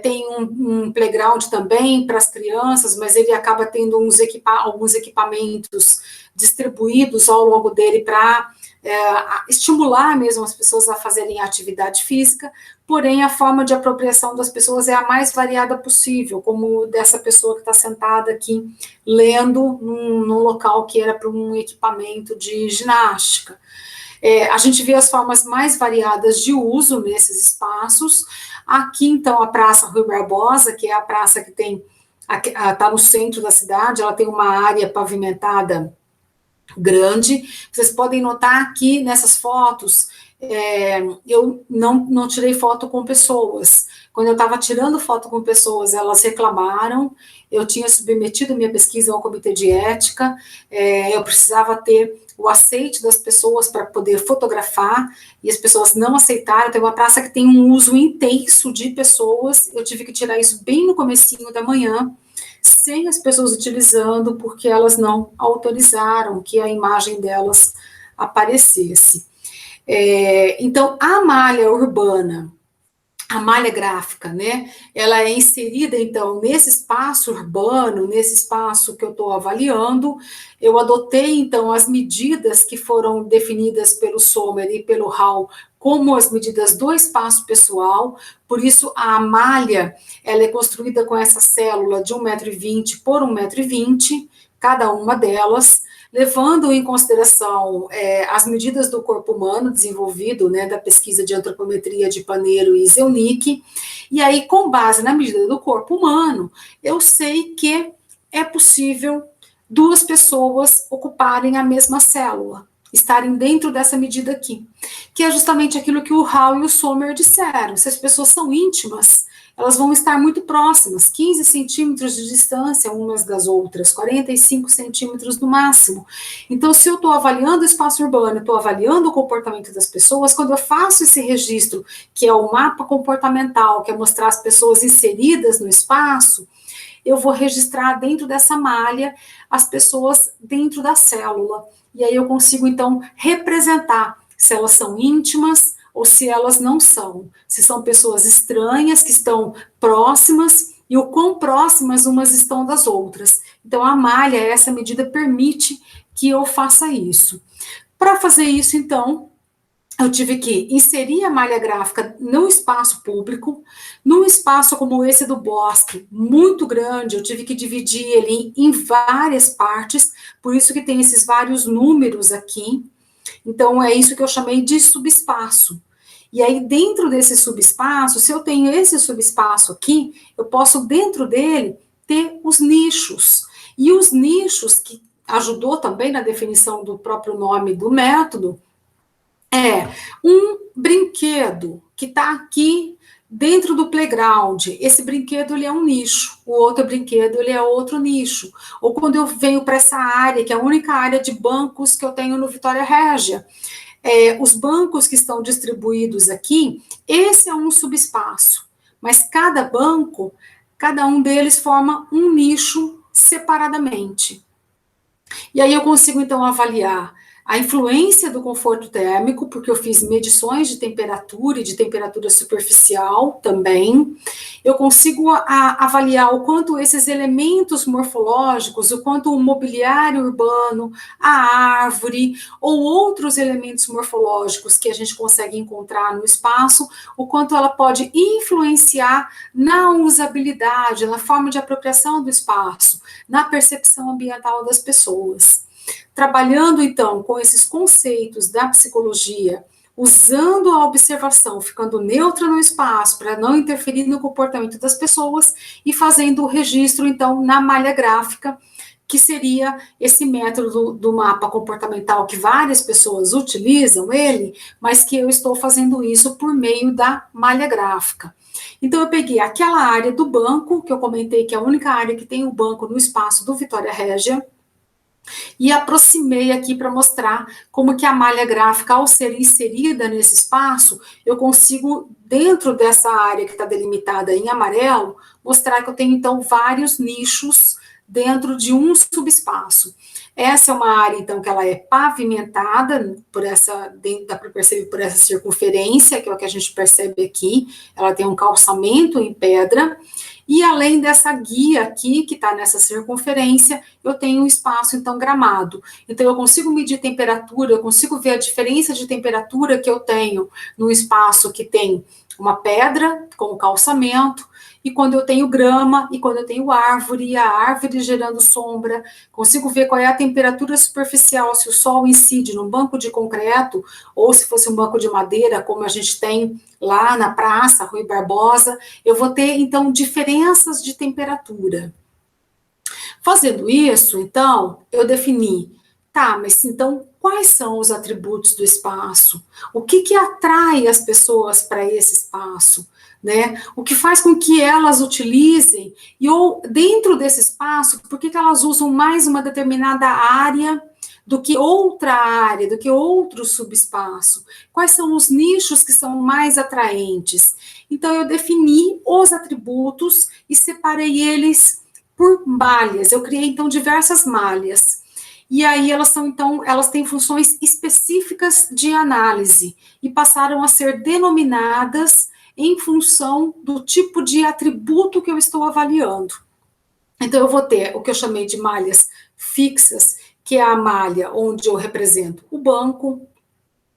tem um playground também para as crianças, mas ele acaba tendo alguns equipamentos distribuídos ao longo dele para estimular mesmo as pessoas a fazerem atividade física, porém a forma de apropriação das pessoas é a mais variada possível, como dessa pessoa que está sentada aqui lendo num local que era para um equipamento de ginástica. A gente vê as formas mais variadas de uso nesses espaços. Aqui, então, a Praça Rui Barbosa, que é a praça que está no centro da cidade, ela tem uma área pavimentada grande. Vocês podem notar aqui nessas fotos, eu não tirei foto com pessoas. Quando eu estava tirando foto com pessoas, elas reclamaram, eu tinha submetido minha pesquisa ao comitê de ética, eu precisava ter o aceite das pessoas para poder fotografar, e as pessoas não aceitaram. Tem uma praça que tem um uso intenso de pessoas, eu tive que tirar isso bem no comecinho da manhã, sem as pessoas utilizando, porque elas não autorizaram que a imagem delas aparecesse. Então, a malha urbana, a malha gráfica, né, ela é inserida, então, nesse espaço urbano, nesse espaço que eu estou avaliando. Eu adotei, então, as medidas que foram definidas pelo Sommer e pelo Hall como as medidas do espaço pessoal. Por isso, a malha, ela é construída com essa célula de 1,20 m por 1,20 m, cada uma delas, levando em consideração as medidas do corpo humano desenvolvido, né, da pesquisa de antropometria de Paneiro e Zelnick, e aí, com base na medida do corpo humano, eu sei que é possível duas pessoas ocuparem a mesma célula, estarem dentro dessa medida aqui, que é justamente aquilo que o Hall e o Sommer disseram. Se as pessoas são íntimas, elas vão estar muito próximas, 15 centímetros de distância umas das outras, 45 centímetros no máximo. Então, se eu estou avaliando o espaço urbano, estou avaliando o comportamento das pessoas, quando eu faço esse registro, que é o mapa comportamental, que é mostrar as pessoas inseridas no espaço, eu vou registrar dentro dessa malha as pessoas dentro da célula. E aí eu consigo, então, representar se elas são íntimas ou se elas não são. Se são pessoas estranhas que estão próximas e o quão próximas umas estão das outras. Então, a malha, essa medida, permite que eu faça isso. Para fazer isso, então, eu tive que inserir a malha gráfica no espaço público, num espaço como esse do bosque, muito grande. Eu tive que dividir ele em várias partes, por isso que tem esses vários números aqui. Então, é isso que eu chamei de subespaço. E aí, dentro desse subespaço, se eu tenho esse subespaço aqui, eu posso, dentro dele, ter os nichos. E os nichos, que ajudou também na definição do próprio nome do método, um brinquedo que está aqui dentro do playground. Esse brinquedo, ele é um nicho, o outro brinquedo, ele é outro nicho. Ou quando eu venho para essa área, que é a única área de bancos que eu tenho no Vitória Régia, os bancos que estão distribuídos aqui, esse é um subespaço, mas cada banco, cada um deles forma um nicho separadamente. E aí eu consigo, então, avaliar a influência do conforto térmico, porque eu fiz medições de temperatura e de temperatura superficial também. Eu consigo avaliar o quanto esses elementos morfológicos, o quanto o mobiliário urbano, a árvore ou outros elementos morfológicos que a gente consegue encontrar no espaço, o quanto ela pode influenciar na usabilidade, na forma de apropriação do espaço, na percepção ambiental das pessoas. Trabalhando, então, com esses conceitos da psicologia, usando a observação, ficando neutra no espaço, para não interferir no comportamento das pessoas, e fazendo o registro, então, na malha gráfica, que seria esse método do mapa comportamental que várias pessoas utilizam ele, mas que eu estou fazendo isso por meio da malha gráfica. Então, eu peguei aquela área do banco, que eu comentei que é a única área que tem o banco no espaço do Vitória Régia, e aproximei aqui para mostrar como que a malha gráfica, ao ser inserida nesse espaço, eu consigo, dentro dessa área que está delimitada em amarelo, mostrar que eu tenho, então, vários nichos dentro de um subespaço. Essa é uma área, então, que ela é pavimentada, dá para perceber por essa circunferência, que é o que a gente percebe aqui, ela tem um calçamento em pedra, e além dessa guia aqui, que está nessa circunferência, eu tenho um espaço, então, gramado. Então, eu consigo medir temperatura, eu consigo ver a diferença de temperatura que eu tenho no espaço que tem uma pedra com calçamento, e quando eu tenho grama, e quando eu tenho árvore, e a árvore gerando sombra, consigo ver qual é a temperatura superficial, se o sol incide num banco de concreto, ou se fosse um banco de madeira, como a gente tem lá na praça, Rui Barbosa, eu vou ter, então, diferenças de temperatura. Fazendo isso, então, eu defini, tá, mas então, quais são os atributos do espaço? O que atrai as pessoas para esse espaço? Né? O que faz com que elas utilizem, e ou dentro desse espaço, por que elas usam mais uma determinada área do que outra área, do que outro subespaço? Quais são os nichos que são mais atraentes? Então, eu defini os atributos e separei eles por malhas. Eu criei, então, diversas malhas. E aí elas são, então, elas têm funções específicas de análise e passaram a ser denominadas em função do tipo de atributo que eu estou avaliando. Então, eu vou ter o que eu chamei de malhas fixas, que é a malha onde eu represento o banco.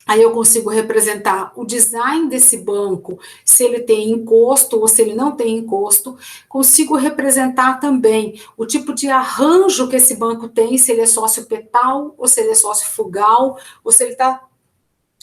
Aí eu consigo representar o design desse banco, se ele tem encosto ou se ele não tem encosto. Consigo representar também o tipo de arranjo que esse banco tem, se ele é sociopetal, ou se ele é sociofugal, ou se ele está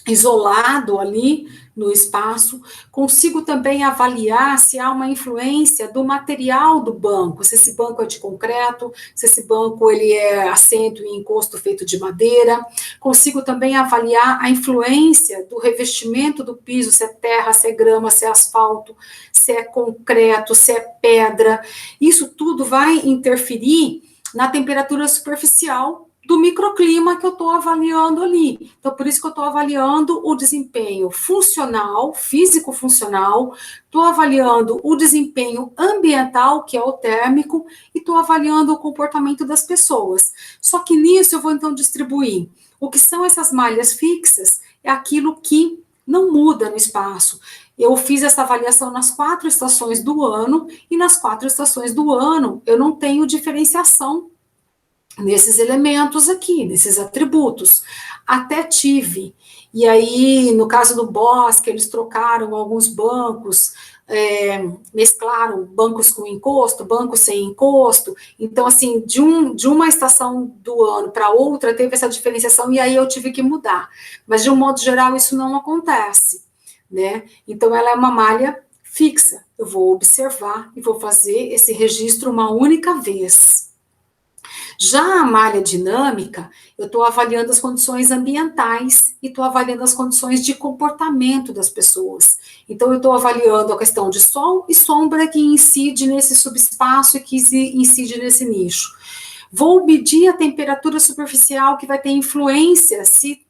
isolado ali no espaço. Consigo também avaliar se há uma influência do material do banco, se esse banco é de concreto, se esse banco ele é assento e encosto feito de madeira. Consigo também avaliar a influência do revestimento do piso, se é terra, se é grama, se é asfalto, se é concreto, se é pedra. Isso tudo vai interferir na temperatura superficial do microclima que eu estou avaliando ali. Então, por isso que eu estou avaliando o desempenho funcional, físico-funcional, estou avaliando o desempenho ambiental, que é o térmico, e estou avaliando o comportamento das pessoas. Só que nisso eu vou, então, distribuir. O que são essas malhas fixas é aquilo que não muda no espaço. Eu fiz essa avaliação nas 4 estações do ano, e nas 4 estações do ano eu não tenho diferenciação nesses elementos aqui, nesses atributos. Até tive. E aí, no caso do Bosque, eles trocaram alguns bancos, mesclaram bancos com encosto, bancos sem encosto. Então, assim, de uma estação do ano para outra, teve essa diferenciação, e aí eu tive que mudar. Mas, de um modo geral, isso não acontece, né? Então, ela é uma malha fixa. Eu vou observar e vou fazer esse registro uma única vez. Já a malha dinâmica, eu estou avaliando as condições ambientais e estou avaliando as condições de comportamento das pessoas. Então, eu estou avaliando a questão de sol e sombra que incide nesse subespaço e que incide nesse nicho. Vou medir a temperatura superficial, que vai ter influência se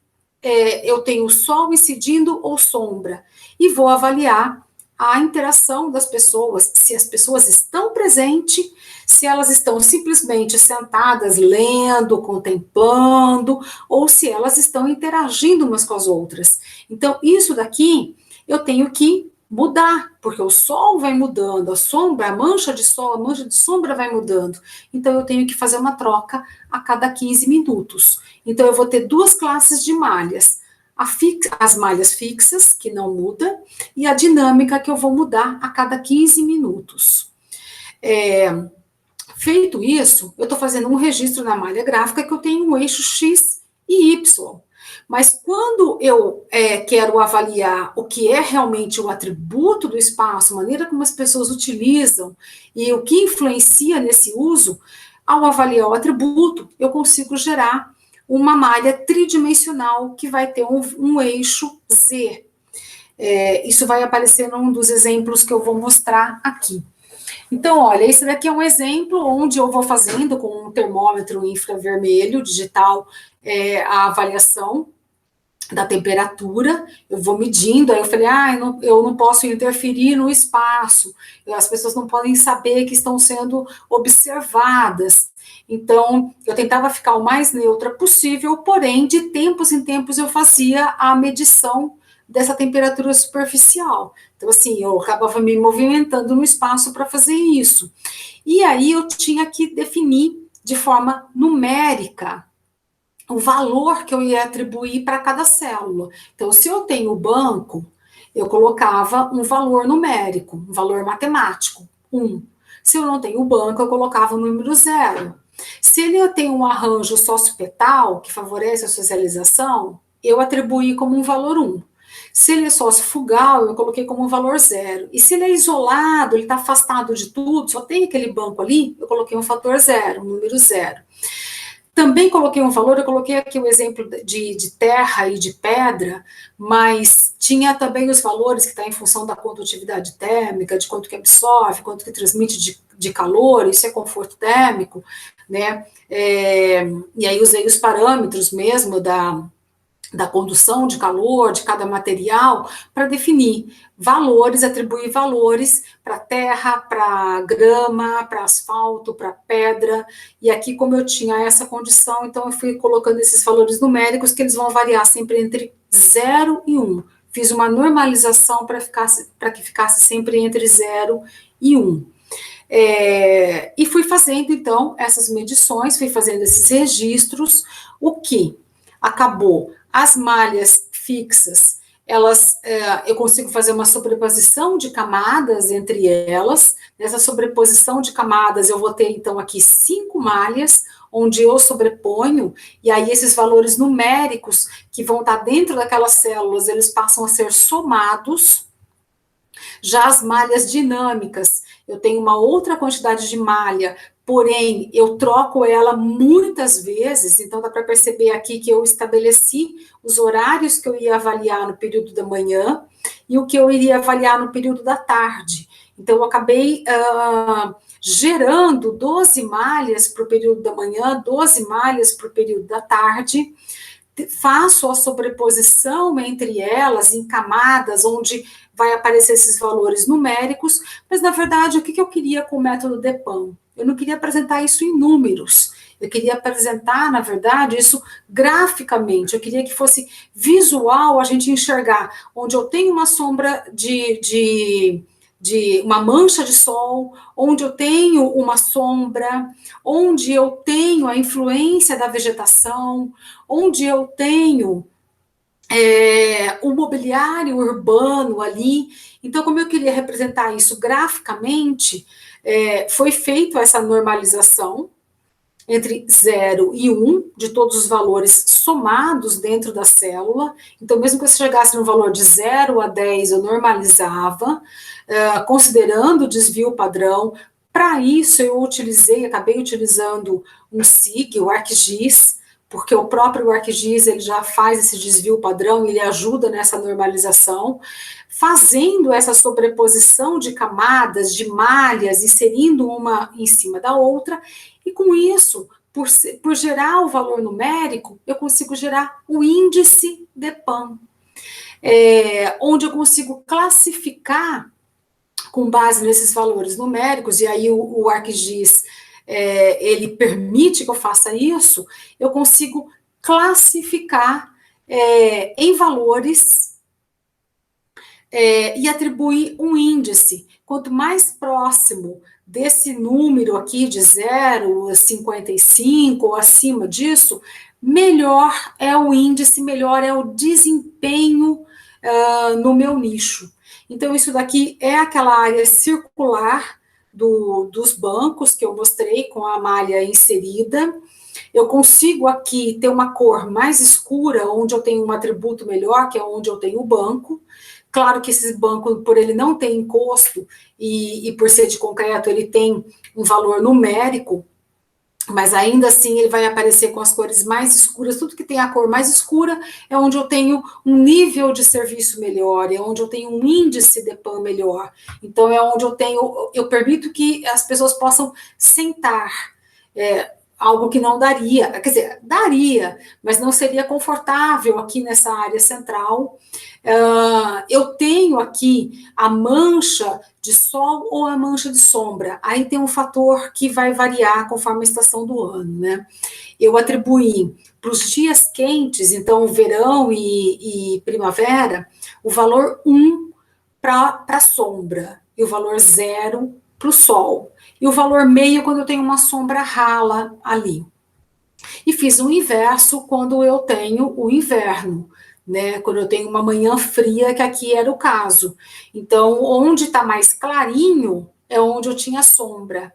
eu tenho sol incidindo ou sombra. E vou avaliar a interação das pessoas, se as pessoas estão presentes, se elas estão simplesmente sentadas lendo, contemplando, ou se elas estão interagindo umas com as outras. Então, isso daqui eu tenho que mudar, porque o sol vai mudando, a sombra, a mancha de sol, a mancha de sombra vai mudando. Então, eu tenho que fazer uma troca a cada 15 minutos. Então, eu vou ter duas classes de malhas. As malhas fixas, que não muda, e a dinâmica, que eu vou mudar a cada 15 minutos. Feito isso, eu estou fazendo um registro na malha gráfica que eu tenho um eixo X e Y. Mas quando eu quero avaliar o que é realmente o atributo do espaço, a maneira como as pessoas utilizam e o que influencia nesse uso, ao avaliar o atributo, eu consigo gerar uma malha tridimensional que vai ter um eixo Z. Isso vai aparecer num dos exemplos que eu vou mostrar aqui. Então, olha, esse daqui é um exemplo onde eu vou fazendo com um termômetro infravermelho digital a avaliação da temperatura, eu vou medindo, aí eu falei, eu não posso interferir no espaço, as pessoas não podem saber que estão sendo observadas. Então, eu tentava ficar o mais neutra possível, porém, de tempos em tempos eu fazia a medição dessa temperatura superficial. Então, assim, eu acabava me movimentando no espaço para fazer isso. E aí eu tinha que definir de forma numérica o valor que eu ia atribuir para cada célula. Então, se eu tenho o banco, eu colocava um valor numérico, um valor matemático, 1. Se eu não tenho o banco, eu colocava o número 0. Se ele tem um arranjo sociopetal, que favorece a socialização, eu atribuí como um valor 1. Se ele é sociofugal, eu coloquei como um valor 0. E se ele é isolado, ele está afastado de tudo, só tem aquele banco ali, eu coloquei um fator 0, um número 0. Também coloquei um valor, eu coloquei aqui o exemplo de terra e de pedra, mas tinha também os valores que está em função da condutividade térmica, de quanto que absorve, quanto que transmite de calor, isso é conforto térmico, né? E aí usei os parâmetros mesmo da condução de calor de cada material para definir valores, atribuir valores para terra, para grama, para asfalto, para pedra. E aqui, como eu tinha essa condição, então eu fui colocando esses valores numéricos que eles vão variar sempre entre 0 e 1. Fiz uma normalização para que ficasse sempre entre 0 e 1. E fui fazendo, então, essas medições, fui fazendo esses registros, o que acabou. As malhas fixas, eu consigo fazer uma sobreposição de camadas entre elas. Nessa sobreposição de camadas, eu vou ter, então, aqui 5 malhas, onde eu sobreponho, e aí esses valores numéricos que vão estar dentro daquelas células, eles passam a ser somados. Já as malhas dinâmicas, eu tenho uma outra quantidade de malha, porém, eu troco ela muitas vezes, então dá para perceber aqui que eu estabeleci os horários que eu ia avaliar no período da manhã e o que eu iria avaliar no período da tarde. Então, eu acabei gerando 12 malhas para o período da manhã, 12 malhas para o período da tarde, faço a sobreposição entre elas em camadas, onde vai aparecer esses valores numéricos, mas, na verdade, o que eu queria com o método DEPAM? Eu não queria apresentar isso em números, eu queria apresentar, na verdade, isso graficamente, eu queria que fosse visual a gente enxergar, onde eu tenho uma sombra de uma mancha de sol, onde eu tenho uma sombra, onde eu tenho a influência da vegetação, onde eu tenho o mobiliário urbano ali. Então, como eu queria representar isso graficamente, foi feita essa normalização entre 0 e 1, de todos os valores somados dentro da célula. Então, mesmo que eu chegasse no valor de 0 a 10, eu normalizava, considerando o desvio padrão. Para isso, acabei utilizando um SIG, o ArcGIS, porque o próprio ArcGIS ele já faz esse desvio padrão, ele ajuda nessa normalização, fazendo essa sobreposição de camadas, de malhas, inserindo uma em cima da outra, e com isso, por gerar o valor numérico, eu consigo gerar o índice DEPAM, onde eu consigo classificar com base nesses valores numéricos, e aí o ArcGIS, ele permite que eu faça isso, eu consigo classificar em valores e atribuir um índice. Quanto mais próximo desse número aqui de 0,55 ou acima disso, melhor é o índice, melhor é o desempenho no meu nicho. Então, isso daqui é aquela área circular dos bancos que eu mostrei com a malha inserida. Eu consigo aqui ter uma cor mais escura, onde eu tenho um atributo melhor, que é onde eu tenho o banco. Claro que esse banco, por ele não ter encosto e por ser de concreto, ele tem um valor numérico, mas ainda assim ele vai aparecer com as cores mais escuras. Tudo que tem a cor mais escura é onde eu tenho um nível de serviço melhor, é onde eu tenho um índice de PAN melhor. Então é onde eu permito que as pessoas possam sentar. Algo que não daria, quer dizer, daria, mas não seria confortável aqui nessa área central. Eu tenho aqui a mancha de sol ou a mancha de sombra. Aí tem um fator que vai variar conforme a estação do ano, né? Eu atribuí para os dias quentes, então verão e primavera, o valor 1 para a sombra e o valor 0 para o sol. E o valor meio quando eu tenho uma sombra rala ali. E fiz o inverso quando eu tenho o inverno, né? Quando eu tenho uma manhã fria, que aqui era o caso. Então, onde está mais clarinho é onde eu tinha sombra.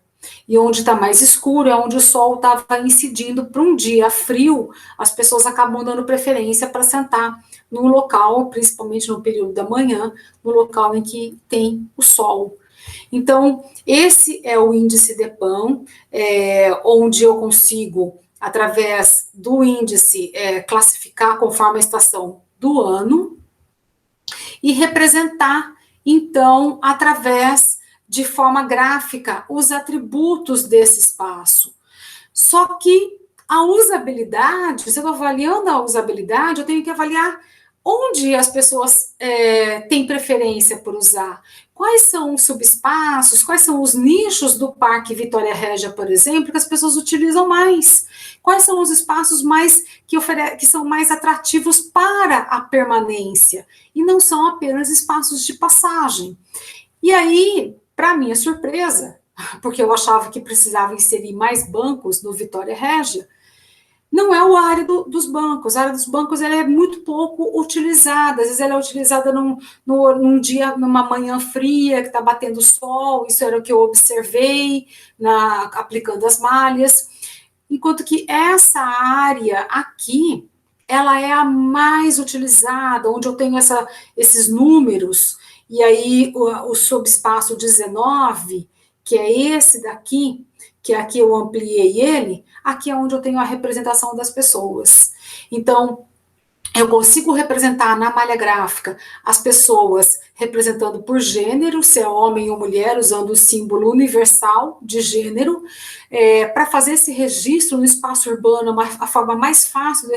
E onde está mais escuro é onde o sol estava incidindo. Para um dia frio, as pessoas acabam dando preferência para sentar num local, principalmente no período da manhã, no local em que tem o sol. Então, esse é o índice de PAN, onde eu consigo, através do índice, classificar conforme a estação do ano e representar, então, através de forma gráfica, os atributos desse espaço. Só que a usabilidade, se eu estou avaliando a usabilidade, eu tenho que avaliar onde as pessoas têm preferência por usar. Quais são os subespaços, quais são os nichos do Parque Vitória Régia, por exemplo, que as pessoas utilizam mais? Quais são os espaços que são mais atrativos para a permanência? E não são apenas espaços de passagem. E aí, para minha surpresa, porque eu achava que precisava inserir mais bancos no Vitória Régia, não é a área dos bancos. A área dos bancos ela é muito pouco utilizada. Às vezes ela é utilizada num dia, numa manhã fria, que está batendo sol. Isso era o que eu observei aplicando as malhas. Enquanto que essa área aqui, ela é a mais utilizada, onde eu tenho esses números. E aí o subespaço 19, que é esse daqui, que aqui eu ampliei ele, aqui é onde eu tenho a representação das pessoas. Então, eu consigo representar na malha gráfica as pessoas representando por gênero, se é homem ou mulher, usando o símbolo universal de gênero, para fazer esse registro no espaço urbano, a forma mais fácil de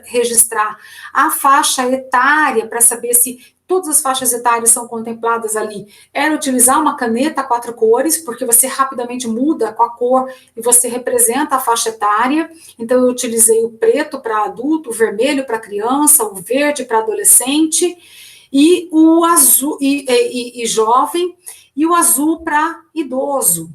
registrar a faixa etária, para saber se todas as faixas etárias são contempladas ali, era utilizar uma caneta a 4 cores, porque você rapidamente muda com a cor e você representa a faixa etária. Então, eu utilizei o preto para adulto, o vermelho para criança, o verde para adolescente, e o azul e jovem, e o azul para idoso.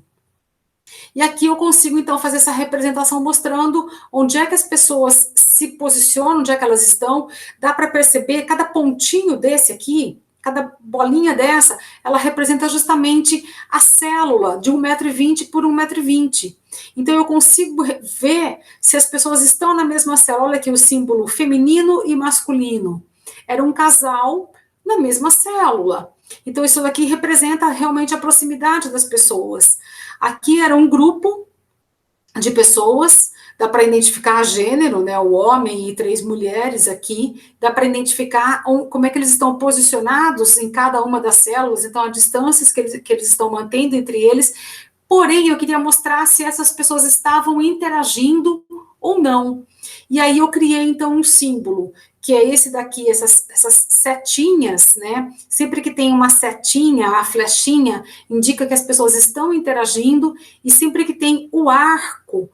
E aqui eu consigo, então, fazer essa representação mostrando onde é que as pessoas se posicionam, onde é que elas estão. Dá para perceber, cada pontinho desse aqui, cada bolinha dessa, ela representa justamente a célula de 1,20 m por 1,20 m. Então, eu consigo ver se as pessoas estão na mesma célula. Olha aqui o símbolo feminino e masculino. Era um casal na mesma célula. Então, isso daqui representa realmente a proximidade das pessoas. Aqui era um grupo de pessoas, dá para identificar gênero, né, o homem e 3 mulheres aqui, dá para identificar como é que eles estão posicionados em cada uma das células, então, as distâncias que eles estão mantendo entre eles. Porém, eu queria mostrar se essas pessoas estavam interagindo ou não. E aí eu criei, então, um símbolo, que é esse daqui, essas setinhas, né? Sempre que tem uma setinha, a flechinha, indica que as pessoas estão interagindo, e sempre que tem o arco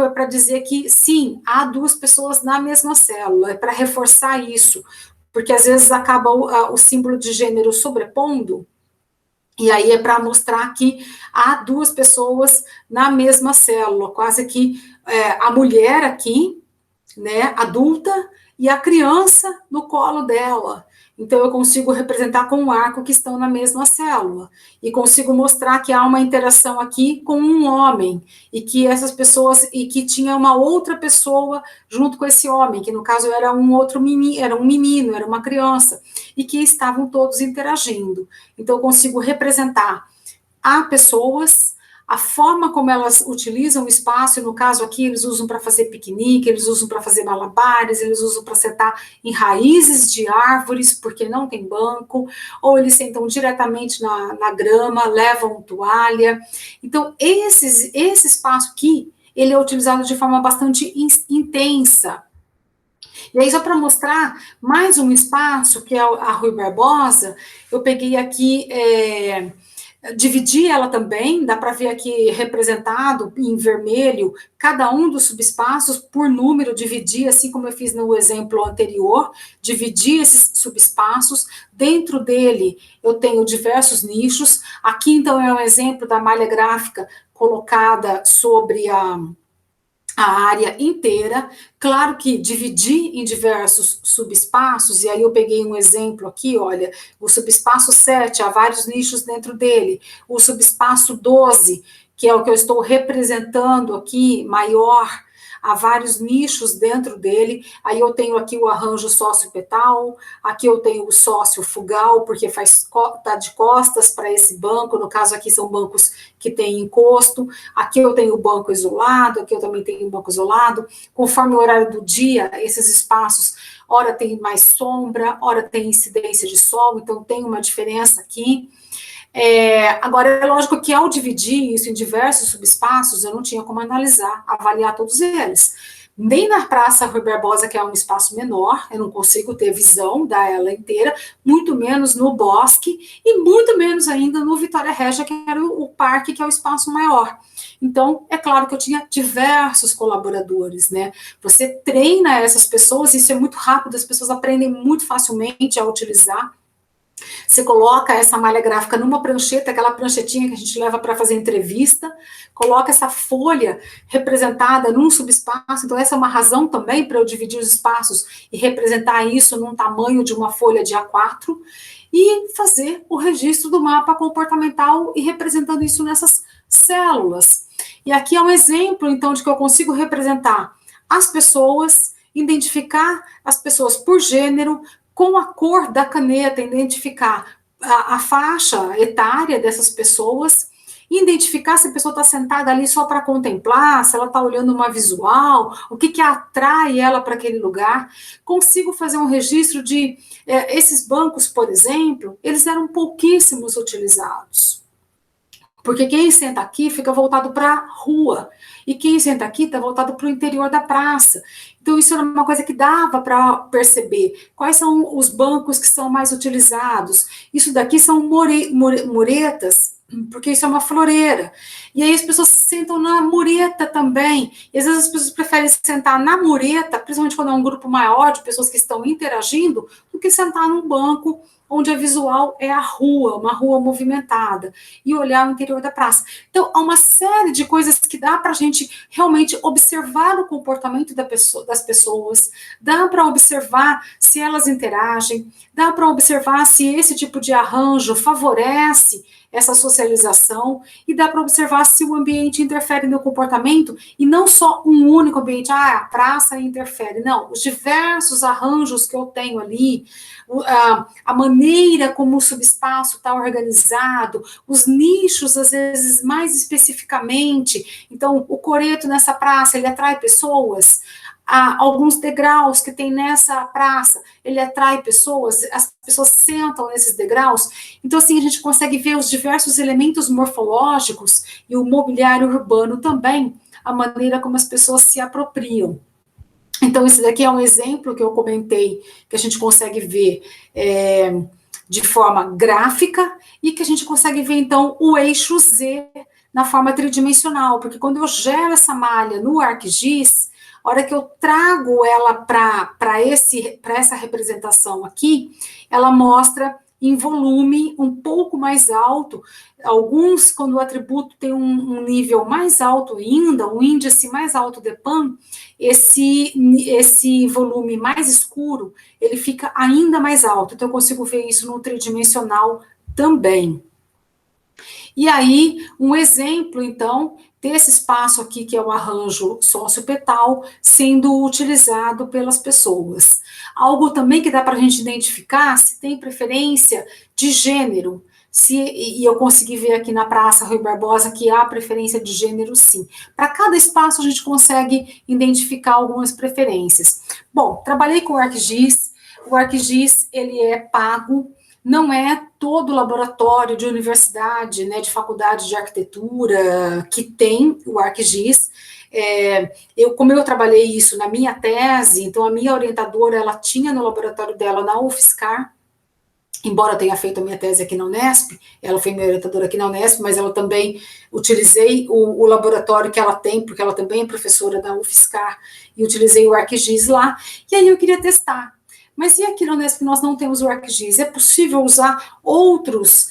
é para dizer que, sim, há duas pessoas na mesma célula, é para reforçar isso, porque às vezes acaba o símbolo de gênero sobrepondo, e aí é para mostrar que há duas pessoas na mesma célula, quase que a mulher aqui, né, adulta, e a criança no colo dela. Então, eu consigo representar com um arco que estão na mesma célula. E consigo mostrar que há uma interação aqui com um homem. E que essas pessoas, e que tinha uma outra pessoa junto com esse homem, que no caso era um outro menino, era uma criança. E que estavam todos interagindo. Então, eu consigo representar a pessoas, a forma como elas utilizam o espaço, e no caso aqui eles usam para fazer piquenique, eles usam para fazer malabares, eles usam para sentar em raízes de árvores, porque não tem banco, ou eles sentam diretamente na grama, levam toalha. Então, esse espaço aqui, ele é utilizado de forma bastante intensa. E aí, só para mostrar mais um espaço, que é a Rui Barbosa, eu peguei aqui... dividi ela também, dá para ver aqui representado em vermelho cada um dos subespaços por número, dividi, assim como eu fiz no exemplo anterior, dividi esses subespaços, dentro dele eu tenho diversos nichos, aqui então é um exemplo da malha gráfica colocada sobre a área inteira, claro que dividir em diversos subespaços, e aí eu peguei um exemplo aqui, olha, o subespaço 7, há vários nichos dentro dele, o subespaço 12, que é o que eu estou representando aqui, maior, há vários nichos dentro dele, aí eu tenho aqui o arranjo sócio-petal, aqui eu tenho o sócio-fugal, porque tá de costas para esse banco, no caso aqui são bancos que têm encosto, aqui eu tenho o banco isolado, aqui eu também tenho o banco isolado, conforme o horário do dia, esses espaços, ora tem mais sombra, ora tem incidência de sol, então tem uma diferença aqui. Agora, é lógico que ao dividir isso em diversos subespaços, eu não tinha como analisar, avaliar todos eles. Nem na Praça Rui Barbosa, que é um espaço menor, eu não consigo ter visão da ela inteira, muito menos no Bosque, e muito menos ainda no Vitória Regia, que era o parque, que é o espaço maior. Então, é claro que eu tinha diversos colaboradores, né? Você treina essas pessoas, isso é muito rápido, as pessoas aprendem muito facilmente a utilizar. Você coloca essa malha gráfica numa prancheta, aquela pranchetinha que a gente leva para fazer entrevista, coloca essa folha representada num subespaço, então essa é uma razão também para eu dividir os espaços e representar isso num tamanho de uma folha de A4, e fazer o registro do mapa comportamental e representando isso nessas células. E aqui é um exemplo, então, de que eu consigo representar as pessoas, identificar as pessoas por gênero, com a cor da caneta, identificar a faixa etária dessas pessoas, identificar se a pessoa está sentada ali só para contemplar, se ela está olhando uma visual, o que atrai ela para aquele lugar. Consigo fazer um registro de esses bancos, por exemplo, eles eram pouquíssimos utilizados. Porque quem senta aqui fica voltado para a rua, e quem senta aqui está voltado para o interior da praça. Então, isso era uma coisa que dava para perceber. Quais são os bancos que são mais utilizados? Isso daqui são muretas, porque isso é uma floreira. E aí as pessoas sentam na mureta também. E às vezes as pessoas preferem sentar na mureta, principalmente quando é um grupo maior de pessoas que estão interagindo, do que sentar num banco onde a visual é a rua, uma rua movimentada, e olhar o interior da praça. Então, há uma série de coisas que dá para a gente realmente observar o comportamento das pessoas, dá para observar se elas interagem, dá para observar se esse tipo de arranjo favorece essa socialização, e dá para observar se o ambiente interfere no comportamento, e não só um único ambiente, a praça interfere, não, os diversos arranjos que eu tenho ali, a maneira como o subespaço está organizado, os nichos, às vezes, mais especificamente. Então, o coreto nessa praça, ele atrai pessoas. Há alguns degraus que tem nessa praça, ele atrai pessoas, as pessoas sentam nesses degraus. Então, assim, a gente consegue ver os diversos elementos morfológicos e o mobiliário urbano também, a maneira como as pessoas se apropriam. Então, esse daqui é um exemplo que eu comentei, que a gente consegue ver de forma gráfica e que a gente consegue ver, então, o eixo Z na forma tridimensional, porque quando eu gero essa malha no ArcGIS, a hora que eu trago ela para essa representação aqui, ela mostra em volume um pouco mais alto. Alguns, quando o atributo tem um nível mais alto ainda, um índice mais alto de PAN, esse volume mais escuro, ele fica ainda mais alto. Então, eu consigo ver isso no tridimensional também. E aí, um exemplo, então, desse espaço aqui, que é o arranjo sociopetal, sendo utilizado pelas pessoas. Algo também que dá para a gente identificar se tem preferência de gênero. E eu consegui ver aqui na Praça Rui Barbosa que há preferência de gênero, sim. Para cada espaço, a gente consegue identificar algumas preferências. Bom, trabalhei com o ArcGIS. O ArcGIS, ele é pago, não é todo laboratório de universidade, né, de faculdade de arquitetura que tem o ArcGIS. Como eu trabalhei isso na minha tese, então a minha orientadora, ela tinha no laboratório dela, na UFSCar, embora eu tenha feito a minha tese aqui na Unesp, ela foi minha orientadora aqui na Unesp, mas ela também utilizei o laboratório que ela tem, porque ela também é professora da UFSCar, e utilizei o ArcGIS lá, e aí eu queria testar. Mas e aqui na Unesp nós não temos o ArcGIS? É possível usar outros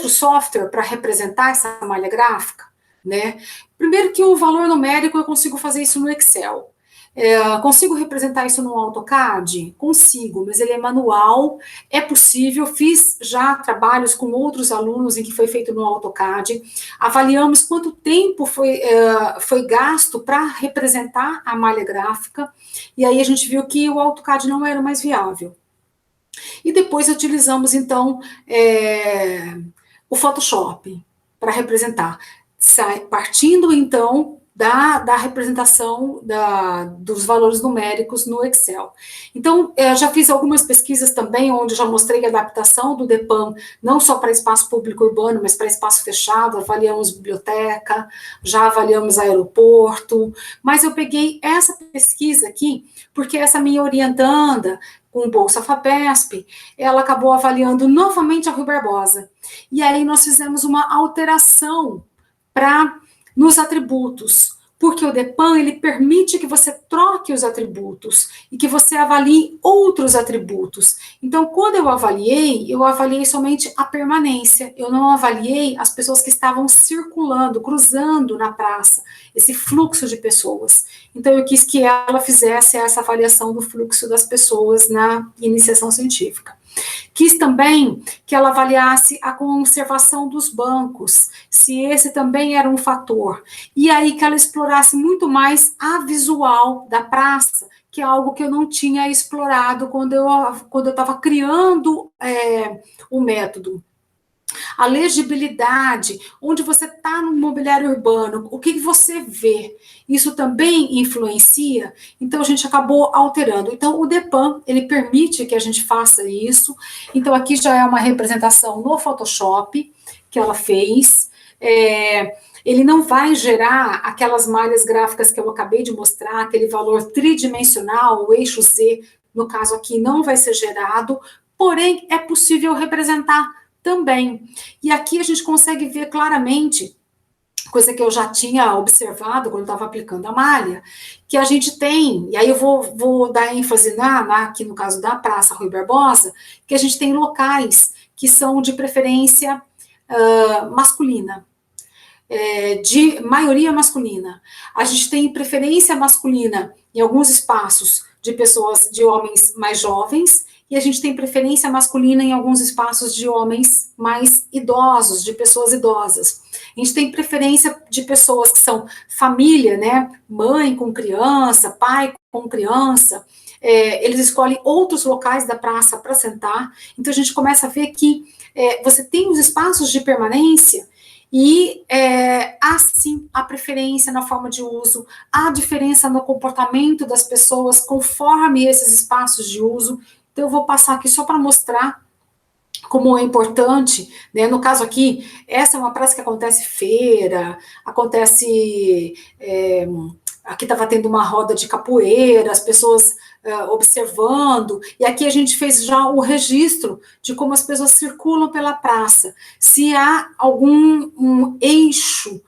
software para representar essa malha gráfica? Né? Primeiro que o valor numérico eu consigo fazer isso no Excel. Consigo representar isso no AutoCAD? Consigo, mas ele é manual, é possível, fiz já trabalhos com outros alunos em que foi feito no AutoCAD, avaliamos quanto tempo foi gasto para representar a malha gráfica, e aí a gente viu que o AutoCAD não era o mais viável. E depois utilizamos, então, o Photoshop para representar, partindo, então, da representação dos valores numéricos no Excel. Então, já fiz algumas pesquisas também, onde já mostrei a adaptação do DEPAN, não só para espaço público urbano, mas para espaço fechado, avaliamos biblioteca, já avaliamos aeroporto, mas eu peguei essa pesquisa aqui, porque essa minha orientanda, com Bolsa FAPESP, ela acabou avaliando novamente a Rui Barbosa. E aí nós fizemos uma alteração nos atributos, porque o DEPAN, ele permite que você troque os atributos e que você avalie outros atributos. Então, quando eu avaliei somente a permanência, eu não avaliei as pessoas que estavam circulando, cruzando na praça, esse fluxo de pessoas. Então, eu quis que ela fizesse essa avaliação do fluxo das pessoas na iniciação científica. Quis também que ela avaliasse a conservação dos bancos, se esse também era um fator. E aí que ela explorasse muito mais a visual da praça, que é algo que eu não tinha explorado quando eu estava criando o método. A legibilidade, onde você está no mobiliário urbano, o que você vê, isso também influencia, então a gente acabou alterando. Então o DEPAN, ele permite que a gente faça isso, então aqui já é uma representação no Photoshop que ela fez, ele não vai gerar aquelas malhas gráficas que eu acabei de mostrar, aquele valor tridimensional, o eixo Z, no caso aqui, não vai ser gerado, porém é possível representar também. E aqui a gente consegue ver claramente, coisa que eu já tinha observado quando estava aplicando a malha, que a gente tem, e aí eu vou dar ênfase aqui no caso da Praça Rui Barbosa, que a gente tem locais que são de preferência masculina, de maioria masculina. A gente tem preferência masculina em alguns espaços de homens mais jovens, e a gente tem preferência masculina em alguns espaços de homens mais idosos, de pessoas idosas. A gente tem preferência de pessoas que são família, né? Mãe com criança, pai com criança. Eles escolhem outros locais da praça para sentar. Então a gente começa a ver que você tem os espaços de permanência e há sim a preferência na forma de uso, há diferença no comportamento das pessoas conforme esses espaços de uso. Então eu vou passar aqui só para mostrar como é importante, né? No caso aqui, essa é uma praça que acontece feira, acontece aqui estava tendo uma roda de capoeira, as pessoas observando, e aqui a gente fez já o registro de como as pessoas circulam pela praça, se há algum eixo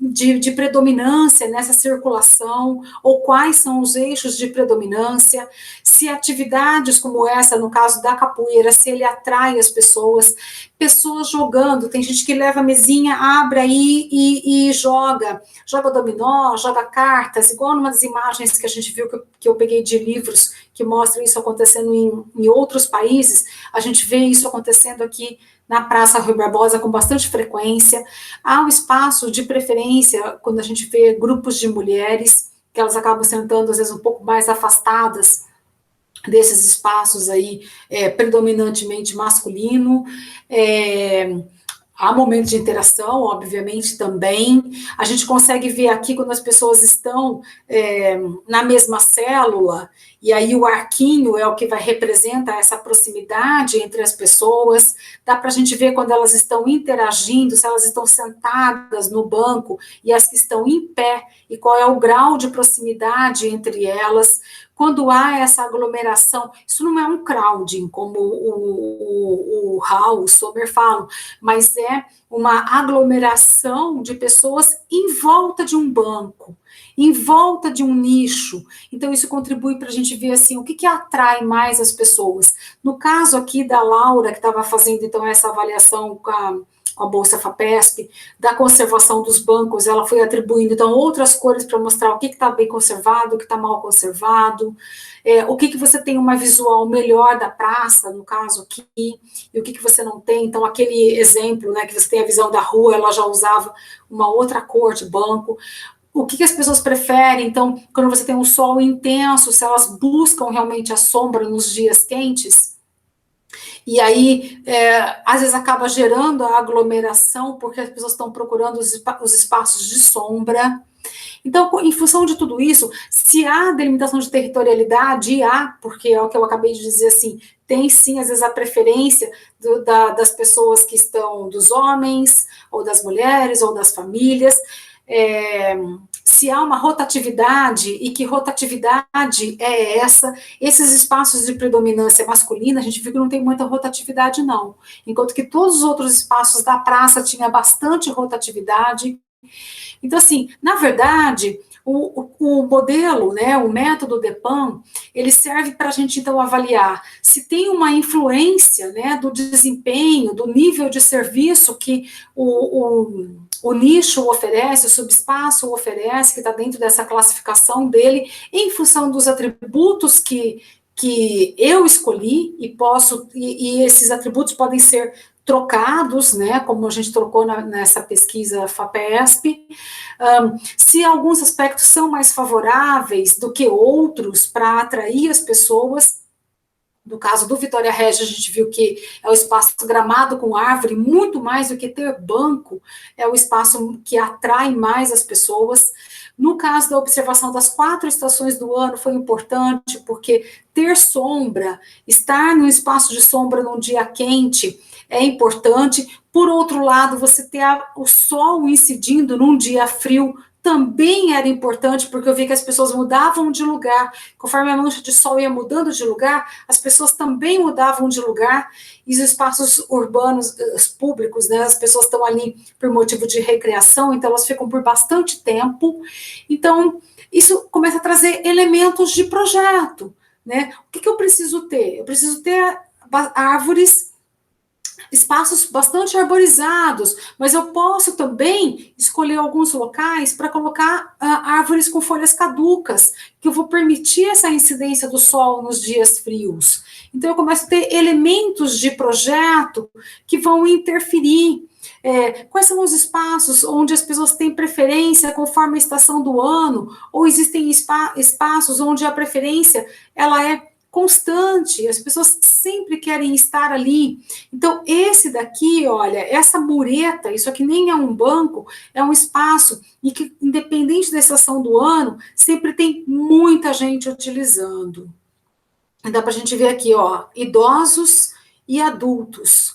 de predominância nessa circulação, ou quais são os eixos de predominância, se atividades como essa, no caso da capoeira, se ele atrai as pessoas jogando, tem gente que leva a mesinha, abre aí e joga dominó, joga cartas, igual numa das imagens que a gente viu, que eu peguei de livros, que mostram isso acontecendo em outros países, a gente vê isso acontecendo aqui na Praça Rui Barbosa com bastante frequência. Há um espaço de preferência, quando a gente vê grupos de mulheres, que elas acabam sentando, às vezes, um pouco mais afastadas desses espaços aí, predominantemente masculino. Há momentos de interação, obviamente, também. A gente consegue ver aqui quando as pessoas estão na mesma célula, e aí o arquinho é o que representa essa proximidade entre as pessoas. Dá para a gente ver quando elas estão interagindo, se elas estão sentadas no banco e as que estão em pé, e qual é o grau de proximidade entre elas. Quando há essa aglomeração, isso não é um crowding, como o Hall, o Sommer falam, mas é uma aglomeração de pessoas em volta de um banco, em volta de um nicho. Então, isso contribui para a gente ver assim, o que atrai mais as pessoas. No caso aqui da Laura, que estava fazendo então essa avaliação com a Bolsa FAPESP, da conservação dos bancos, ela foi atribuindo, então, outras cores para mostrar o que está bem conservado, o que está mal conservado, o que você tem uma visual melhor da praça, no caso aqui, e o que você não tem. Então, aquele exemplo, né, que você tem a visão da rua, ela já usava uma outra cor de banco. O que as pessoas preferem, então, quando você tem um sol intenso, se elas buscam realmente a sombra nos dias quentes, e aí, às vezes acaba gerando a aglomeração, porque as pessoas estão procurando os espaços de sombra. Então, em função de tudo isso, se há delimitação de territorialidade, há, porque é o que eu acabei de dizer assim, tem sim, às vezes, a preferência das pessoas que estão, dos homens, ou das mulheres, ou das famílias, se há uma rotatividade, e que rotatividade é essa, esses espaços de predominância masculina, a gente viu que não tem muita rotatividade, não. Enquanto que todos os outros espaços da praça tinha bastante rotatividade. Então, assim, na verdade, o modelo, né, o método DEPAN, ele serve para a gente, então, avaliar se tem uma influência, né, do desempenho, do nível de serviço que o nicho oferece, o subespaço oferece, que está dentro dessa classificação dele, em função dos atributos que eu escolhi, e esses atributos podem ser trocados, né, como a gente trocou nessa pesquisa FAPESP, se alguns aspectos são mais favoráveis do que outros para atrair as pessoas. No caso do Vitória Regia, a gente viu que é o espaço gramado com árvore, muito mais do que ter banco, é o espaço que atrai mais as pessoas. No caso da observação das 4 estações do ano, foi importante, porque ter sombra, estar num espaço de sombra num dia quente, é importante. Por outro lado, você ter o sol incidindo num dia frio também era importante, porque eu vi que as pessoas mudavam de lugar, conforme a mancha de sol ia mudando de lugar, as pessoas também mudavam de lugar, e os espaços urbanos, os públicos, né, as pessoas estão ali por motivo de recreação, então elas ficam por bastante tempo. Então, isso começa a trazer elementos de projeto, né? O que eu preciso ter? Eu preciso ter árvores, espaços bastante arborizados, mas eu posso também escolher alguns locais para colocar árvores com folhas caducas, que eu vou permitir essa incidência do sol nos dias frios. Então, eu começo a ter elementos de projeto que vão interferir. Quais são os espaços onde as pessoas têm preferência conforme a estação do ano, ou existem espaços onde a preferência ela é constante, as pessoas sempre querem estar ali. Então, esse daqui, olha, essa mureta, isso aqui nem é um banco, é um espaço e que, independente da estação do ano, sempre tem muita gente utilizando. Dá para a gente ver aqui, ó, idosos e adultos.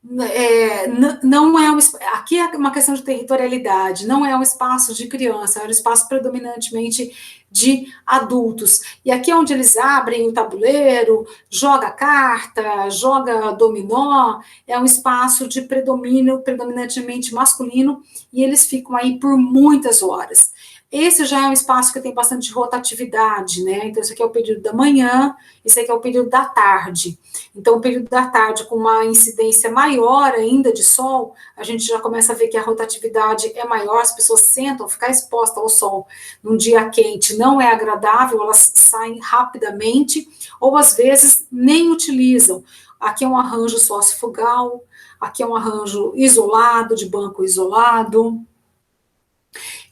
Não é aqui é uma questão de territorialidade, não é um espaço de criança, é um espaço predominantemente de adultos. E aqui é onde eles abrem o tabuleiro, joga carta, joga dominó, é um espaço de predomínio predominantemente masculino, e eles ficam aí por muitas horas. Esse já é um espaço que tem bastante rotatividade, né? Então, esse aqui é o período da manhã, esse aqui é o período da tarde. Então, o período da tarde, com uma incidência maior ainda de sol, a gente já começa a ver que a rotatividade é maior, as pessoas sentam, ficar exposta ao sol num dia quente não é agradável, elas saem rapidamente, ou às vezes nem utilizam. Aqui é um arranjo sócio-fugal, aqui é um arranjo isolado, de banco isolado.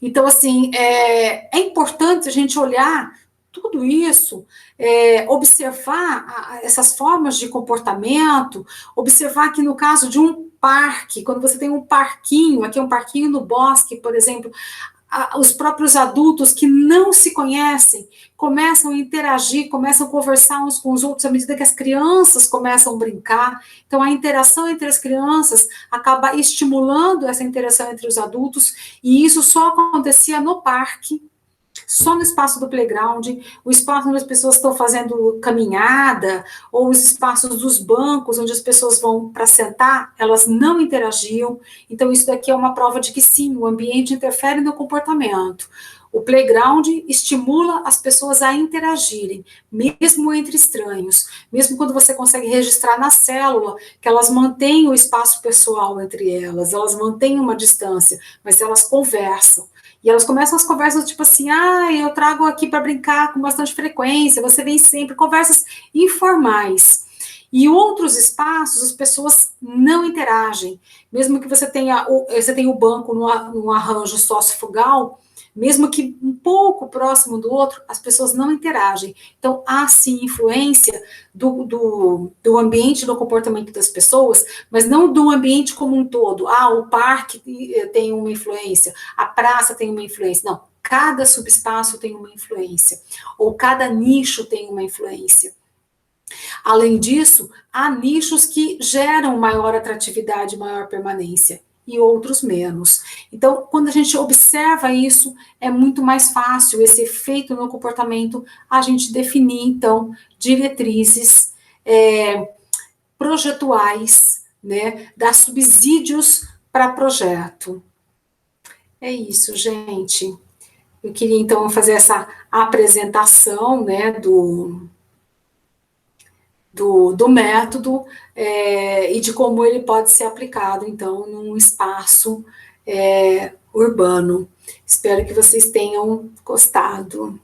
Então, assim, é importante a gente olhar tudo isso, observar essas formas de comportamento, observar que no caso de um parque, quando você tem um parquinho, aqui é um parquinho no bosque, por exemplo, os próprios adultos que não se conhecem começam a interagir, começam a conversar uns com os outros à medida que as crianças começam a brincar. Então, a interação entre as crianças acaba estimulando essa interação entre os adultos, e isso só acontecia no parque, só no espaço do playground, o espaço onde as pessoas estão fazendo caminhada, ou os espaços dos bancos, onde as pessoas vão para sentar, elas não interagiam. Então, isso daqui é uma prova de que sim, o ambiente interfere no comportamento. O playground estimula as pessoas a interagirem, mesmo entre estranhos, mesmo quando você consegue registrar na célula que elas mantêm o espaço pessoal entre elas mantêm uma distância, mas elas conversam. E elas começam as conversas tipo assim, eu trago aqui para brincar com bastante frequência, você vem sempre, conversas informais. E outros espaços, as pessoas não interagem. Mesmo que você tenha o banco no arranjo sócio-fugal, mesmo que um pouco próximo do outro, as pessoas não interagem. Então, há sim influência do ambiente, do comportamento das pessoas, mas não do ambiente como um todo. O parque tem uma influência, a praça tem uma influência. Não, cada subespaço tem uma influência, ou cada nicho tem uma influência. Além disso, há nichos que geram maior atratividade, maior permanência, e outros menos. Então, quando a gente observa isso, é muito mais fácil esse efeito no comportamento, a gente definir, então, diretrizes projetuais, né, dar subsídios para projeto. É isso, gente. Eu queria, então, fazer essa apresentação, né, do método e de como ele pode ser aplicado, então, num espaço urbano. Espero que vocês tenham gostado.